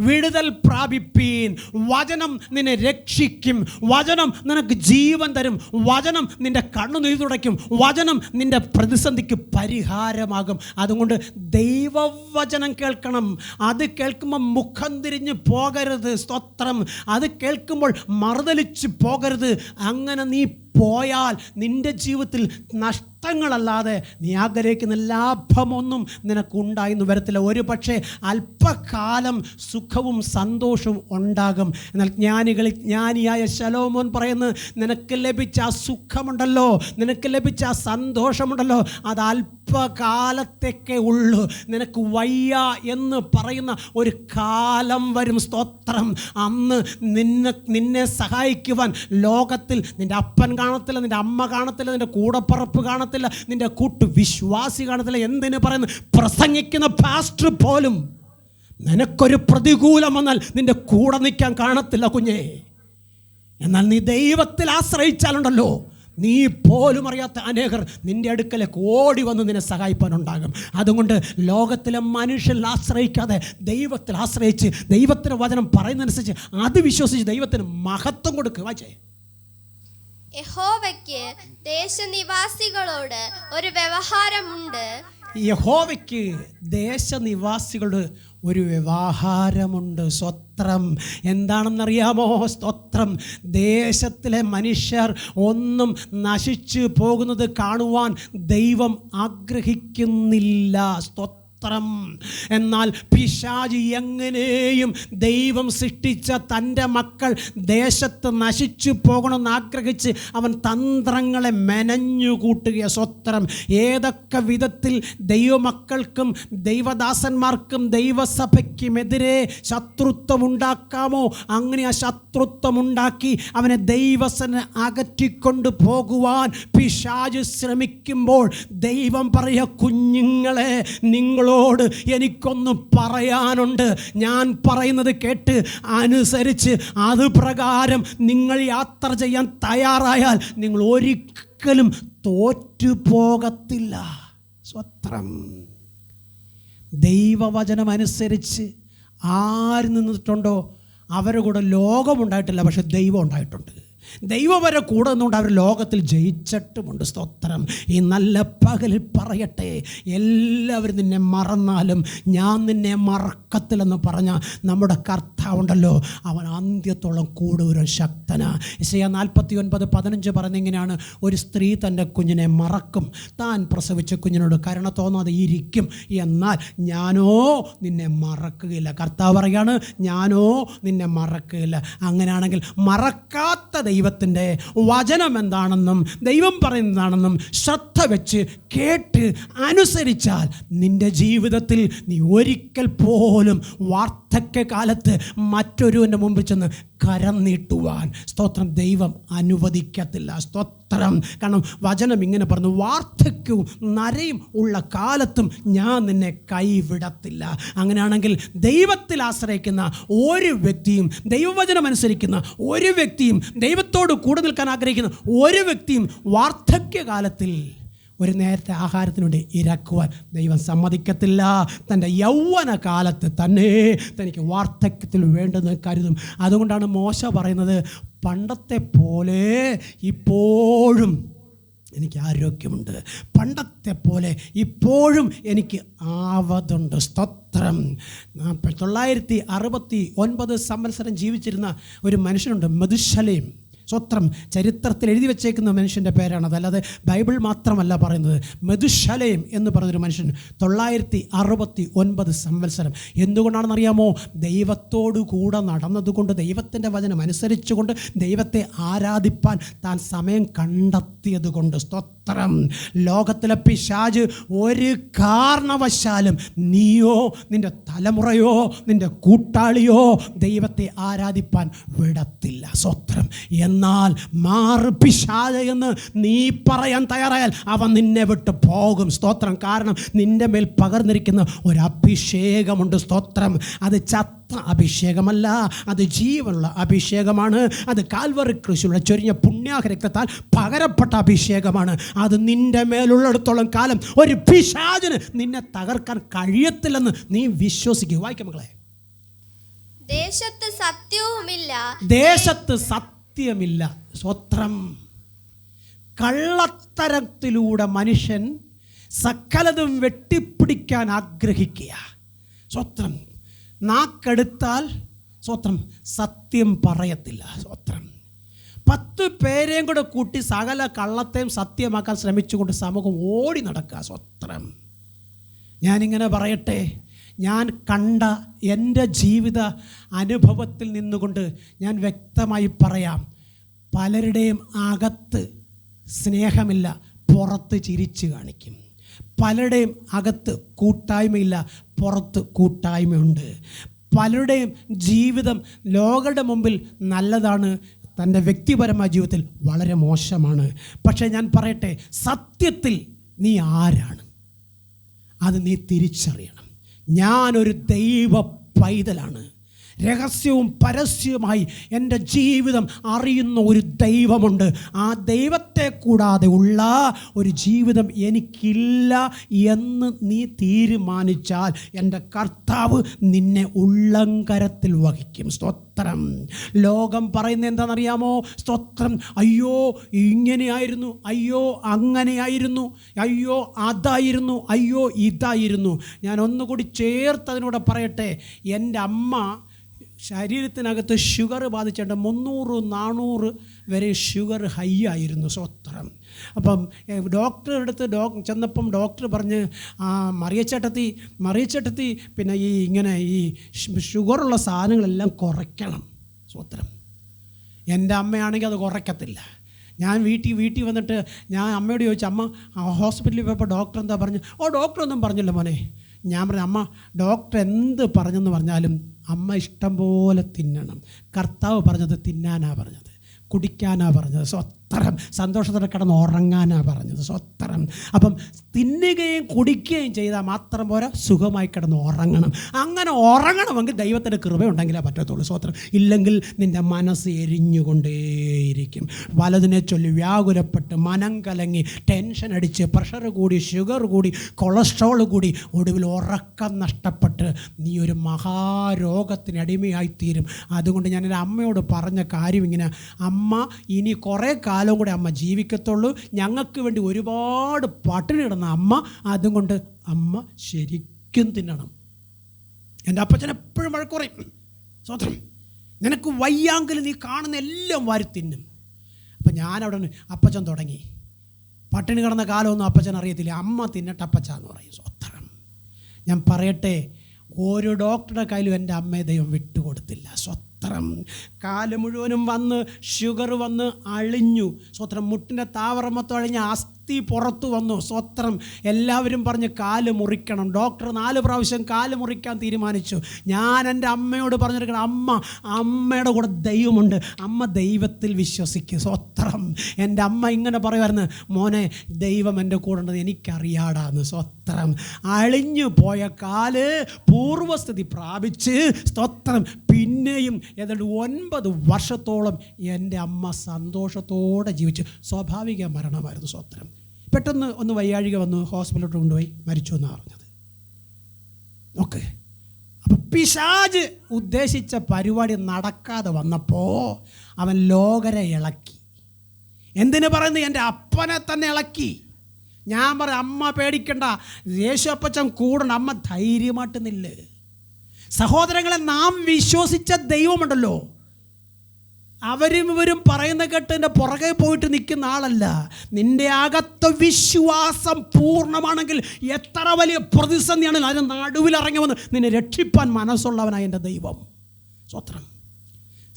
വിടുതൽ പ്രാപിപ്പീൻ. വചനം നിന്നെ രക്ഷിക്കും. വചനം നിനക്ക് ജീവൻ തരും. വചനം നിൻ്റെ കണ്ണുനീർ തുടയ്ക്കും. വചനം നിൻ്റെ പ്രതിസന്ധിക്ക് പരിഹാരമാകും. അതുകൊണ്ട് ദൈവവചനം കേൾക്കണം. അത് കേൾക്കുമ്പോൾ മുഖം തിരിഞ്ഞ് പോകരുത്. സ്തോത്രം. അത് കേൾക്കുമ്പോൾ മറുതലിച്ച് പോകരുത്. അങ്ങനെ നീ പോയാൽ നിൻ്റെ ജീവിതത്തിൽ നഷ്ടങ്ങളല്ലാതെ നീ ആഗ്രഹിക്കുന്ന ലാഭമൊന്നും നിനക്കുണ്ടായെന്ന് വരത്തില്ല. ഒരു പക്ഷേ അല്പകാലം സുഖവും സന്തോഷവും ഉണ്ടാകും. എന്നാൽ ജ്ഞാനിയായ ശലോമോൻ പറയുന്നത്, നിനക്ക് ലഭിച്ച ആ സുഖമുണ്ടല്ലോ, നിനക്ക് ലഭിച്ച ആ സന്തോഷമുണ്ടല്ലോ, അത് അല്പകാലത്തേക്കേ ഉള്ളൂ. നിനക്ക് വയ്യ എന്ന് പറയുന്ന ഒരു കാലം വരും. സ്തോത്രം. അന്ന് നിന്നെ സഹായിക്കുവാൻ ലോകത്തിൽ നിൻ്റെ അപ്പൻ കാണത്തില്ല, നിൻ്റെ അമ്മ കാണത്തില്ല, നിൻ്റെ കൂടപ്പറപ്പ് കാണത്തില്ല, നിൻ്റെ കൂട്ടു വിശ്വാസി കാണത്തില്ല. എന്തിനു പറയുന്നു, പ്രസംഗിക്കുന്ന പാസ്റ്റർ പോലും നിനക്കൊരു പ്രതികൂലം വന്നാൽ നിൻ്റെ കൂടെ നിൽക്കാൻ കാണത്തില്ല കുഞ്ഞേ. എന്നാൽ നീ ദൈവത്തിൽ ആശ്രയിച്ചാലുണ്ടല്ലോ, നീ പോലും അറിയാത്ത അനേകർ നിൻ്റെ അടുക്കലേക്ക് ഓടി വന്ന് നിന്നെ സഹായിപ്പാനുണ്ടാകും. അതുകൊണ്ട് ലോകത്തിലെ മനുഷ്യരിൽ ആശ്രയിക്കാതെ ദൈവത്തിൽ ആശ്രയിച്ച് ദൈവത്തിൻ്റെ വചനം പറയുന്നതനുസരിച്ച് അത് വിശ്വസിച്ച് ദൈവത്തിന് മഹത്വം കൊടുക്കുക. വായിച്ചേ. യഹോവയ്ക്ക് ദേശനിവാസികളോട് ഒരു വ്യവഹാരമുണ്ട്. യഹോവയ്ക്ക് ദേശനിവാസികളുടെ ഒരു വ്യവഹാരമുണ്ട്. സ്വത്രം. എന്താണെന്നറിയാമോ? സ്തോത്രം. ദേശത്തിലെ മനുഷ്യർ ഒന്നും നശിച്ചു പോകുന്നത് കാണുവാൻ ദൈവം ആഗ്രഹിക്കുന്നില്ല. സ്തോത്രം. എന്നാൽ പിശാച് എങ്ങനെയും ദൈവം സൃഷ്ടിച്ച തൻ്റെ മക്കൾ ദേശത്ത് നശിച്ചു പോകണമെന്ന് ആഗ്രഹിച്ച് അവൻ തന്ത്രങ്ങളെ മെനഞ്ഞു കൂട്ടുക. സ്വത്രം. ഏതൊക്കെ വിധത്തിൽ ദൈവമക്കൾക്കും ദൈവദാസന്മാർക്കും ദൈവസഭയ്ക്കുമെതിരെ ശത്രുത്വം ഉണ്ടാക്കാമോ അങ്ങനെ ആ ശത്രുത്വം ഉണ്ടാക്കി അവനെ ദൈവസന അകറ്റിക്കൊണ്ട് പോകുവാൻ പിശാച് ശ്രമിക്കുമ്പോൾ ദൈവം പറയുക, കുഞ്ഞുങ്ങളെ, നിങ്ങളോട് എനിക്കൊന്ന് പറയാനുണ്ട്. ഞാൻ പറയുന്നത് കേട്ട് അനുസരിച്ച് അത് പ്രകാരം നിങ്ങൾ യാത്ര ചെയ്യാൻ തയ്യാറായാൽ നിങ്ങൾ ഒരിക്കലും തോറ്റുപോകത്തില്ല. സ്വത്രം. ദൈവവചനം അനുസരിച്ച് ആര് നിന്നിട്ടുണ്ടോ അവരുടെ കൂടെ ലോകമുണ്ടായിട്ടില്ല, പക്ഷെ ദൈവം ഉണ്ടായിട്ടുണ്ട്. ദൈവം വരെ കൂടെ നിന്നുകൊണ്ട് അവർ ലോകത്തിൽ ജയിച്ചിട്ടുമുണ്ട്. സ്തോത്രം. ഈ നല്ല പകലിൽ പറയട്ടെ, എല്ലാവരും നിന്നെ മറന്നാലും ഞാൻ നിന്നെ മറക്കത്തില്ലെന്ന് പറഞ്ഞ നമ്മുടെ കർത്താവുണ്ടല്ലോ, അവൻ അന്ത്യത്തോളം കൂടുതൽ ശക്തനാ. യെശയ്യാ 49:15 പറയുന്നിങ്ങനെയാണ്, ഒരു സ്ത്രീ തൻ്റെ കുഞ്ഞിനെ മറക്കും, താൻ പ്രസവിച്ച കുഞ്ഞിനോട് കരുണ തോന്നാതെ ഇരിക്കും, എന്നാൽ ഞാനോ നിന്നെ മറക്കുകയില്ല. കർത്താവ് പറയാണ്, ഞാനോ നിന്നെ മറക്കുകയില്ല. അങ്ങനെയാണെങ്കിൽ മറക്കാത്ത ദൈവത്തിൻ്റെ വചനം എന്താണെന്നും ദൈവം പറയുന്നതാണെന്നും ശ്രദ്ധ വെച്ച് കേട്ട് അനുസരിച്ചാൽ നിൻ്റെ ജീവിതത്തിൽ നീ ഒരിക്കൽ പോലും വാർദ്ധക്യകാലത്ത് മറ്റൊരുവൻ്റെ മുമ്പിൽ ചെന്ന് കരം നീട്ടുവാൻ സ്തോത്രം ദൈവം അനുവദിക്കത്തില്ല. സ്തോത്രം. കാരണം വചനം ഇങ്ങനെ പറഞ്ഞു, വാർദ്ധക്യവും നരയും ഉള്ള കാലത്തും ഞാൻ നിന്നെ കൈവിടത്തില്ല. അങ്ങനെയാണെങ്കിൽ ദൈവത്തിൽ ആശ്രയിക്കുന്ന ഒരു വ്യക്തിയും, ദൈവവചനം അനുസരിക്കുന്ന ഒരു വ്യക്തിയും, ദൈവത്തോട് കൂടെ നിൽക്കാൻ ആഗ്രഹിക്കുന്ന ഒരു വ്യക്തിയും വാർദ്ധക്യകാലത്തിൽ ഒരു നേരത്തെ ആഹാരത്തിന് വേണ്ടി ഇരക്കുവാൻ ദൈവം സമ്മതിക്കത്തില്ല. തൻ്റെ യൗവന കാലത്ത് തന്നെ തനിക്ക് വാർദ്ധക്യത്തിൽ വേണ്ടെന്ന് കരുതും. അതുകൊണ്ടാണ് മോശ പറയുന്നത്, പണ്ടത്തെ പോലെ ഇപ്പോഴും എനിക്ക് ആരോഗ്യമുണ്ട്, പണ്ടത്തെ പോലെ ഇപ്പോഴും എനിക്ക് ആവതുണ്ട്. സ്തോത്രം. 969 സംവത്സരം ജീവിച്ചിരുന്ന ഒരു മനുഷ്യനുണ്ട്, മെതുശലേം. സ്വത്രം. ചരിത്രത്തിൽ എഴുതി വെച്ചേക്കുന്ന മനുഷ്യൻ്റെ പേരാണത്, അല്ലാതെ ബൈബിൾ മാത്രമല്ല പറയുന്നത്. മെതുശലേം എന്ന് പറഞ്ഞൊരു മനുഷ്യൻ 969 സംവത്സരം. എന്തുകൊണ്ടാണെന്നറിയാമോ? ദൈവത്തോടു കൂടെ നടന്നതുകൊണ്ട്, ദൈവത്തിൻ്റെ വചനം അനുസരിച്ചുകൊണ്ട്, ദൈവത്തെ ആരാധിപ്പാൻ താൻ സമയം കണ്ടെത്തിയത് കൊണ്ട്. സ്തോത്രം. ലോകത്തിലെ പിശാച് ഒരു കാരണവശാലും നീയോ നിൻ്റെ തലമുറയോ നിൻ്റെ കൂട്ടാളിയോ ദൈവത്തെ ആരാധിപ്പാൻ വിടത്തില്ല. സ്തോത്രം. എന്നാൽ മാറ് പിശാച് എന്ന് നീ പറയാൻ തയ്യാറായാൽ അവൻ നിന്നെ വിട്ട് പോകും. സ്തോത്രം. കാരണം നിൻ്റെ മേൽ പകർന്നിരിക്കുന്ന ഒരു അഭിഷേകമുണ്ട്. സ്തോത്രം. അത് ചത്ത അഭിഷേകമല്ല, അത് ജീവനുള്ള അഭിഷേകമാണ്. അത് കാൽവറി ക്രൂശിലൂടെ ചൊരിഞ്ഞ പുണ്യാഹരക്തത്താൽ പകരപ്പെട്ട അഭിഷേകമാണ്. അത് നിൻ്റെ മേലുള്ളിടത്തോളം കാലം ഒരു പിശാചിന് നിന്നെ തകർക്കാൻ കഴിയത്തില്ലെന്ന് നീ വിശ്വസിക്കുക. വായിക്കാം മക്കളെ. ദേശത്ത് സത്യവുമില്ല, ദേശത്ത് സത്യമില്ല. സ്വത്രം. കള്ളത്തരത്തിലൂടെ മനുഷ്യൻ സകലതും വെട്ടിപ്പിടിക്കാൻ ആഗ്രഹിക്കുക. സ്വത്രം. നാക്കെടുത്താൽ സ്വത്രം സത്യം പറയത്തില്ല. സ്വത്രം. 10 പേരെയും കൂടെ കൂട്ടി സകല കള്ളത്തെയും സത്യമാക്കാൻ ശ്രമിച്ചുകൊണ്ട് സമൂഹം ഓടി നടക്കുക. സ്വത്രം. ഞാനിങ്ങനെ പറയട്ടെ, ഞാൻ കണ്ട എൻ്റെ ജീവിത അനുഭവത്തിൽ നിന്നുകൊണ്ട് ഞാൻ വ്യക്തമായി പറയാം, പലരുടെയും അകത്ത് സ്നേഹമില്ല, പുറത്ത് ചിരിച്ചു കാണിക്കും. പലരുടെയും അകത്ത് കൂട്ടായ്മയില്ല, പുറത്ത് കൂട്ടായ്മയുണ്ട്. പലരുടെയും ജീവിതം ലോകരുടെ മുമ്പിൽ നല്ലതാണ്, തൻ്റെ വ്യക്തിപരമായ ജീവിതത്തിൽ വളരെ മോശമാണ്. പക്ഷേ ഞാൻ പറയട്ടെ, സത്യത്തിൽ നീ ആരാണ് അത് നീ തിരിച്ചറിയണം. ഞാനൊരു ദൈവ പൈതലാണ്. രഹസ്യവും പരസ്യവുമായി എൻ്റെ ജീവിതം അറിയുന്ന ഒരു ദൈവമുണ്ട്. ആ ദൈവത്തെ കൂടാതെ ഉള്ള ഒരു ജീവിതം എനിക്കില്ല എന്ന് നീ തീരുമാനിച്ചാൽ എൻ്റെ കർത്താവ് നിന്നെ ഉള്ളങ്കരത്തിൽ വഹിക്കും. സ്തോത്രം. ലോകം പറയുന്നത് എന്താണെന്നറിയാമോ? സ്തോത്രം. അയ്യോ ഇങ്ങനെയായിരുന്നു, അയ്യോ അങ്ങനെയായിരുന്നു, അയ്യോ അതായിരുന്നു, അയ്യോ ഇതായിരുന്നു. ഞാൻ ഒന്നുകൂടി ചേർത്ത് അതിനോട് പറയട്ടെ, എൻ്റെ അമ്മ ശരീരത്തിനകത്ത് ഷുഗർ ബാധിച്ചിട്ട് 300-400 വരെ ഷുഗർ ഹൈ ആയിരുന്നു. സ്വത്രം. അപ്പം ഡോക്ടറുടെ അടുത്ത് ചെന്നപ്പം ഡോക്ടർ പറഞ്ഞ് മറിയച്ചേട്ടത്തി പിന്നെ ഇങ്ങനെ ഈ ഷുഗറുള്ള സാധനങ്ങളെല്ലാം കുറയ്ക്കണം. സ്വത്രം. എൻ്റെ അമ്മയാണെങ്കിൽ അത് കുറയ്ക്കത്തില്ല. ഞാൻ വീട്ടിൽ വന്നിട്ട് ഞാൻ അമ്മയോട് ചോദിച്ചു, അമ്മ ഹോസ്പിറ്റലിൽ പോയപ്പോൾ ഡോക്ടർ എന്താ പറഞ്ഞു? ഡോക്ടറൊന്നും പറഞ്ഞില്ല മോനെ. ഞാൻ പറഞ്ഞു, അമ്മ ഡോക്ടർ എന്ത് പറഞ്ഞെന്ന് പറഞ്ഞാലും അമ്മ ഇഷ്ടം പോലെ തിന്നണം. കർത്താവ് പറഞ്ഞത് തിന്നാനാ പറഞ്ഞത്, കുടിക്കാനാ പറഞ്ഞത്. സ്വത്രം. സന്തോഷത്തോടെ കിടന്ന് ഉറങ്ങാനാ പറഞ്ഞത്. സ്വത്രം. അപ്പം തിന്നുകയും കുടിക്കുകയും ചെയ്താൽ മാത്രം പോരാ, സുഖമായി കിടന്ന് ഉറങ്ങണം. അങ്ങനെ ഉറങ്ങണമെങ്കിൽ ദൈവത്തിൻ്റെ കൃപയുണ്ടെങ്കിലേ പറ്റത്തുള്ളൂ. സ്വത്രം. ഇല്ലെങ്കിൽ നിൻ്റെ മനസ്സ് എരിഞ്ഞുകൊണ്ടേയിരിക്കും. വലതിനെ ചൊല്ലി വ്യാകുലപ്പെട്ട് മനം കലങ്ങി ടെൻഷൻ അടിച്ച് പ്രഷർ കൂടി ഷുഗർ കൂടി കൊളസ്ട്രോൾ കൂടി ഒടുവിൽ ഉറക്കം നഷ്ടപ്പെട്ട് നീ ഒരു മഹാരോഗത്തിന് അടിമയായിത്തീരും. അതുകൊണ്ട് ഞാൻ എൻ്റെ അമ്മയോട് പറഞ്ഞ കാര്യം ഇങ്ങനെ, അമ്മ ഇനി കുറേ കാലം കൂടെ അമ്മ ജീവിക്കത്തുള്ളൂ. ഞങ്ങൾക്ക് വേണ്ടി ഒരുപാട് പട്ടിണി കിടന്ന അമ്മ, അതുകൊണ്ട് അമ്മ ശരിക്കും തിന്നണം. എൻ്റെ അപ്പച്ചൻ എപ്പോഴും വഴക്ക് പറയും, സ്വത്രം, നിനക്ക് വയ്യാങ്കിൽ നീ കാണുന്ന എല്ലാം വാരി തിന്നും. അപ്പം ഞാനവിടെ അപ്പച്ചൻ തുടങ്ങി. പട്ടിണി കിടന്ന കാലമൊന്നും അപ്പച്ചൻ അറിയത്തില്ല. അമ്മ തിന്നട്ടെ അപ്പച്ച എന്ന് പറയും. സ്വത്രം. ഞാൻ പറയട്ടെ, ഒരു ഡോക്ടറുടെ കയ്യിലും എൻ്റെ അമ്മയെ ദൈവം വിട്ടുകൊടുത്തില്ല. സ്വത്രം. കാല് മുഴുവനും വന്ന് ഷുഗർ വന്ന് അളിഞ്ഞു. സ്വത്രം. മുട്ടിൻ്റെ താവറമൊത്തം അഴിഞ്ഞ് അസ്ഥി പുറത്തു വന്നു. സ്വത്രം. എല്ലാവരും പറഞ്ഞ് കാല് മുറിക്കണം. ഡോക്ടർ 4 പ്രാവശ്യം കാല് മുറിക്കാൻ തീരുമാനിച്ചു. ഞാൻ എൻ്റെ അമ്മയോട് പറഞ്ഞിരിക്കണം, അമ്മയുടെ കൂടെ ദൈവമുണ്ട്, അമ്മ ദൈവത്തിൽ വിശ്വസിക്കും. സ്വത്രം. എൻ്റെ അമ്മ ഇങ്ങനെ പറയുമായിരുന്നു, മോനെ ദൈവം എൻ്റെ കൂടെ ഉണ്ടെന്ന് എനിക്കറിയാടാന്ന്. സ്വത്രം. അളിഞ്ഞു പോയ കാല് പൂർവസ്ഥിതി പ്രാപിച്ച്, സ്തോത്രം, പിന്നെയും ഏതാണ്ട് 9 വർഷത്തോളം എൻ്റെ അമ്മ സന്തോഷത്തോടെ ജീവിച്ചു. സ്വാഭാവിക മരണമായിരുന്നു. സ്വത്രം. പെട്ടെന്ന് ഒന്ന് വയ്യാഴിക വന്നു, ഹോസ്പിറ്റലിലോട്ട് കൊണ്ടുപോയി, മരിച്ചു എന്നാണ് പറഞ്ഞത്. ഓക്കെ. അപ്പം പിശാച് ഉദ്ദേശിച്ച പരിപാടി നടക്കാതെ വന്നപ്പോൾ അവൻ ലോകരെ ഇളക്കി. എന്തിനു പറയുന്നത്? എൻ്റെ അപ്പനെ തന്നെ ഇളക്കി. ഞാൻ പറയാം, അമ്മ പേടിക്കണ്ട, യേശു അപ്പച്ചൻ കൂടണം, അമ്മ ധൈര്യമായിട്ട് നില്ല്. സഹോദരങ്ങളെ, നാം വിശ്വസിച്ച ദൈവമുണ്ടല്ലോ, അവരും ഇവരും പറയുന്ന കേട്ട് എൻ്റെ പുറകെ പോയിട്ട് നിൽക്കുന്ന ആളല്ല. നിൻ്റെ അകത്ത് വിശ്വാസം പൂർണ്ണമാണെങ്കിൽ എത്ര വലിയ പ്രതിസന്ധിയാണെങ്കിലും അതിന് നടുവിലിറങ്ങി വന്ന് നിന്നെ രക്ഷിപ്പാൻ മനസ്സുള്ളവനായ എൻ്റെ ദൈവം. സ്വത്രം.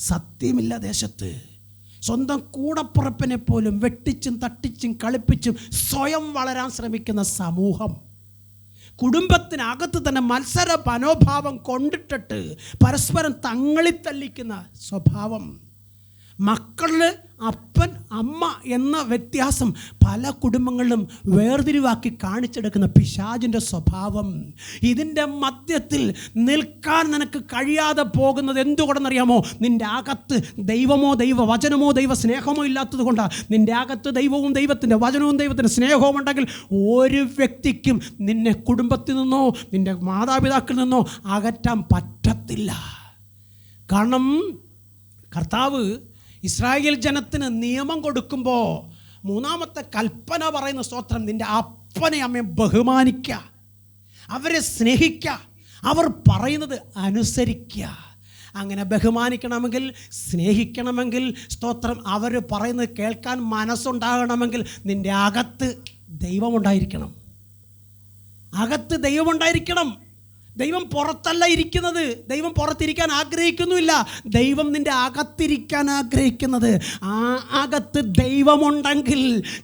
സത്യമില്ല ദേശത്ത് സ്വന്തം കൂടപ്പുറപ്പിനെ പോലും വെട്ടിച്ചും തട്ടിച്ചും കളിപ്പിച്ചും സ്വയം വളരാൻ ശ്രമിക്കുന്ന സമൂഹം, കുടുംബത്തിനകത്ത് തന്നെ മത്സര മനോഭാവം കൊണ്ടിട്ടിട്ട് പരസ്പരം തള്ളിക്കുന്ന സ്വഭാവം, മക്കളിൽ അപ്പൻ അമ്മ എന്ന വ്യത്യാസം പല കുടുംബങ്ങളിലും വേർതിരിവാക്കി കാണിച്ചെടുക്കുന്ന പിശാചിൻ്റെ സ്വഭാവം. ഇതിൻ്റെ മധ്യത്തിൽ നിൽക്കാൻ നിനക്ക് കഴിയാതെ പോകുന്നത് എന്തുകൊണ്ടെന്നറിയാമോ? നിൻ്റെ അകത്ത് ദൈവമോ ദൈവവചനമോ ദൈവ സ്നേഹമോ ഇല്ലാത്തത് കൊണ്ടാണ്. നിൻ്റെ അകത്ത് ദൈവവും ദൈവത്തിൻ്റെ വചനവും ദൈവത്തിൻ്റെ സ്നേഹവും ഉണ്ടെങ്കിൽ ഒരു വ്യക്തിക്കും നിന്നെ കുടുംബത്തിൽ നിന്നോ നിൻ്റെ മാതാപിതാക്കളിൽ നിന്നോ അകറ്റാൻ പറ്റത്തില്ല. കാരണം കർത്താവ് ഇസ്രായേൽ ജനത്തിന് നിയമം കൊടുക്കുമ്പോൾ 3-ാമത്തെ കൽപ്പന പറയുന്ന, സ്തോത്രം, നിൻ്റെ അപ്പനെ അമ്മയെ ബഹുമാനിക്കുക, അവരെ സ്നേഹിക്കുക, അവർ പറയുന്നത് അനുസരിക്കുക. അങ്ങനെ ബഹുമാനിക്കണമെങ്കിൽ, സ്നേഹിക്കണമെങ്കിൽ, സ്തോത്രം, അവർ പറയുന്നത് കേൾക്കാൻ മനസ്സുണ്ടാകണമെങ്കിൽ നിൻ്റെ അകത്ത് ദൈവമുണ്ടായിരിക്കണം. അകത്ത് ദൈവമുണ്ടായിരിക്കണം. ദൈവം പുറത്തല്ല ഇരിക്കുന്നത്. ദൈവം പുറത്തിരിക്കാൻ ആഗ്രഹിക്കുന്നുമില്ല. ദൈവം നിൻ്റെ അകത്തിരിക്കാൻ ആഗ്രഹിക്കുന്നത്. ആ അകത്ത് ദൈവമുണ്ടെങ്കിൽ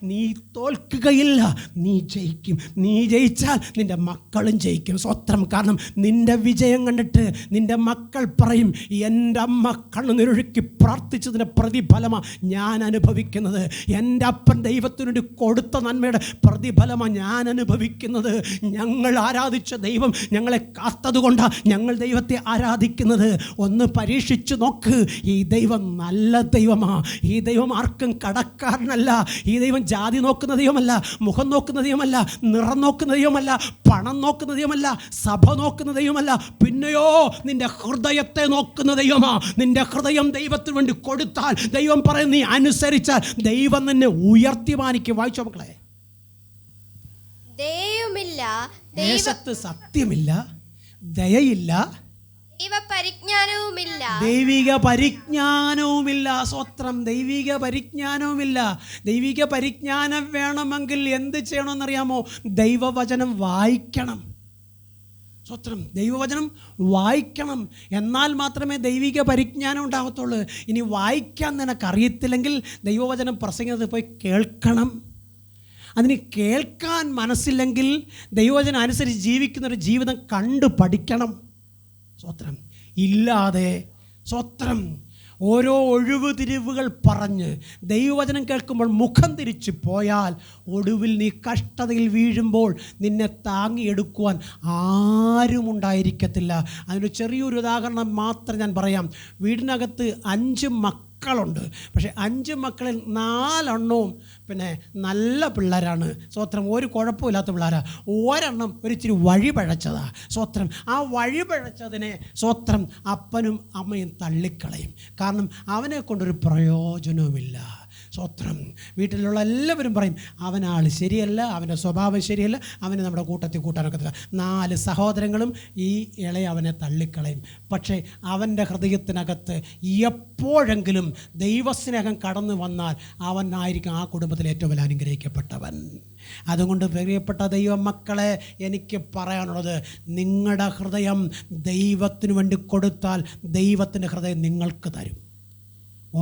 നീ തോൽക്കുകയില്ല, നീ ജയിക്കും. നീ ജയിച്ചാൽ നിൻ്റെ മക്കളും ജയിക്കും. സ്വത്രം. കാരണം നിൻ്റെ വിജയം കണ്ടിട്ട് നിൻ്റെ മക്കൾ പറയും, എൻ്റെ അമ്മ കണ്ണുനീരൊഴുക്കി പ്രാർത്ഥിച്ചതിൻ്റെ പ്രതിഫലമാണ് ഞാൻ അനുഭവിക്കുന്നത്. എൻ്റെ അപ്പൻ ദൈവത്തിനു വേണ്ടി കൊടുത്ത നന്മയുടെ പ്രതിഫലമാണ് ഞാൻ അനുഭവിക്കുന്നത്. ഞങ്ങൾ ആരാധിച്ച ദൈവം ഞങ്ങളെ കാത്തതുകൊണ്ടാണ് ഞങ്ങൾ ദൈവത്തെ ആരാധിക്കുന്നത്. ഒന്ന് പരീക്ഷിച്ചു നോക്ക്. ഈ ദൈവം നല്ല ദൈവമാണ്. ഈ ദൈവം ആർക്കും കടക്കാരനല്ല. ഈ ദൈവം ജാതി നോക്കുന്ന ദൈവമല്ല, മുഖം നോക്കുന്ന ദൈവമല്ല, നിറം നോക്കുന്ന ദൈവമല്ല, പണം നോക്കുന്ന ദൈവമല്ല, സഭ നോക്കുന്ന ദൈവമല്ല. പിന്നെയോ നിന്റെ ഹൃദയത്തെ നോക്കുന്ന ദൈവമാണ്. നിന്റെ ഹൃദയം ദൈവത്തിന് വേണ്ടി കൊടുത്താൽ, ദൈവം പറയും നീ അനുസരിച്ചാൽ, ദൈവം നിന്നെ ഉയർത്തി മാനിക്കും. വായിച്ചോ മക്കളെ. ദൈവമില്ല, ദേശത്ത് സത്യമില്ല, ദയയില്ല, ഇവ പരിജ്ഞാനവുമില്ല. ദൈവിക പരിജ്ഞാനവുമില്ല. സ്വത്രം. ദൈവിക പരിജ്ഞാനവുമില്ല. ദൈവിക പരിജ്ഞാനം വേണമെങ്കിൽ എന്ത് ചെയ്യണമെന്നറിയാമോ? ദൈവവചനം വായിക്കണം. സ്വത്രം. ദൈവവചനം വായിക്കണം. എന്നാൽ മാത്രമേ ദൈവിക പരിജ്ഞാനം ഉണ്ടാകത്തുള്ളൂ. ഇനി വായിക്കാൻ നിനക്കറിയത്തില്ലെങ്കിൽ ദൈവവചനം പ്രസംഗിക്കുന്നത് പോയി കേൾക്കണം. അതിന് കേൾക്കാൻ മനസ്സില്ലെങ്കിൽ ദൈവവചനം അനുസരിച്ച് ജീവിക്കുന്നൊരു ജീവിതം കണ്ടു പഠിക്കണം. സ്വത്രം. ഇല്ലാതെ സ്വത്രം ഓരോ ഒഴിവ് തിരിവുകൾ പറഞ്ഞ് ദൈവവചനം കേൾക്കുമ്പോൾ മുഖം തിരിച്ചു പോയാൽ ഒടുവിൽ നീ കഷ്ടതയിൽ വീഴുമ്പോൾ നിന്നെ താങ്ങിയെടുക്കുവാൻ ആരും ഉണ്ടായിരിക്കത്തില്ല. അതിനൊരു ചെറിയൊരു ഉദാഹരണം മാത്രം ഞാൻ പറയാം. വീടിനകത്ത് 5 മക്കളുണ്ട്. പക്ഷേ 5 മക്കളിൽ 4 എണ്ണവും നല്ല പിള്ളേരാണ്. സ്വത്രം. ഒരു കുഴപ്പമില്ലാത്ത പിള്ളേരാണ്. ഒരെണ്ണം ഒരിച്ചിരി വഴിപഴച്ചതാണ്. സ്വത്രം. ആ വഴിപഴച്ചതിനെ സ്വത്രം അപ്പനും അമ്മയും തള്ളിക്കളയും. കാരണം അവനെ കൊണ്ടൊരു പ്രയോജനവുമില്ല. സ്വത്രം. വീട്ടിലുള്ള എല്ലാവരും പറയും അവനാൾ ശരിയല്ല, അവൻ്റെ സ്വഭാവം ശരിയല്ല, അവനെ നമ്മുടെ കൂട്ടത്തിൽ കൂട്ടാനൊക്കത്തില്ല. 4 സഹോദരങ്ങളും ഈ ഇളയ അവനെ തള്ളിക്കളയും. പക്ഷേ അവൻ്റെ ഹൃദയത്തിനകത്ത് എപ്പോഴെങ്കിലും ദൈവസ്നേഹം കടന്നു വന്നാൽ അവനായിരിക്കും ആ കുടുംബത്തിൽ ഏറ്റവും വലിയ അനുഗ്രഹിക്കപ്പെട്ടവൻ. അതുകൊണ്ട് പ്രിയപ്പെട്ട ദൈവമക്കളെ, എനിക്ക് പറയാനുള്ളത്, നിങ്ങളുടെ ഹൃദയം ദൈവത്തിന് വേണ്ടി കൊടുത്താൽ ദൈവത്തിൻ്റെ ഹൃദയം നിങ്ങൾക്ക് തരും.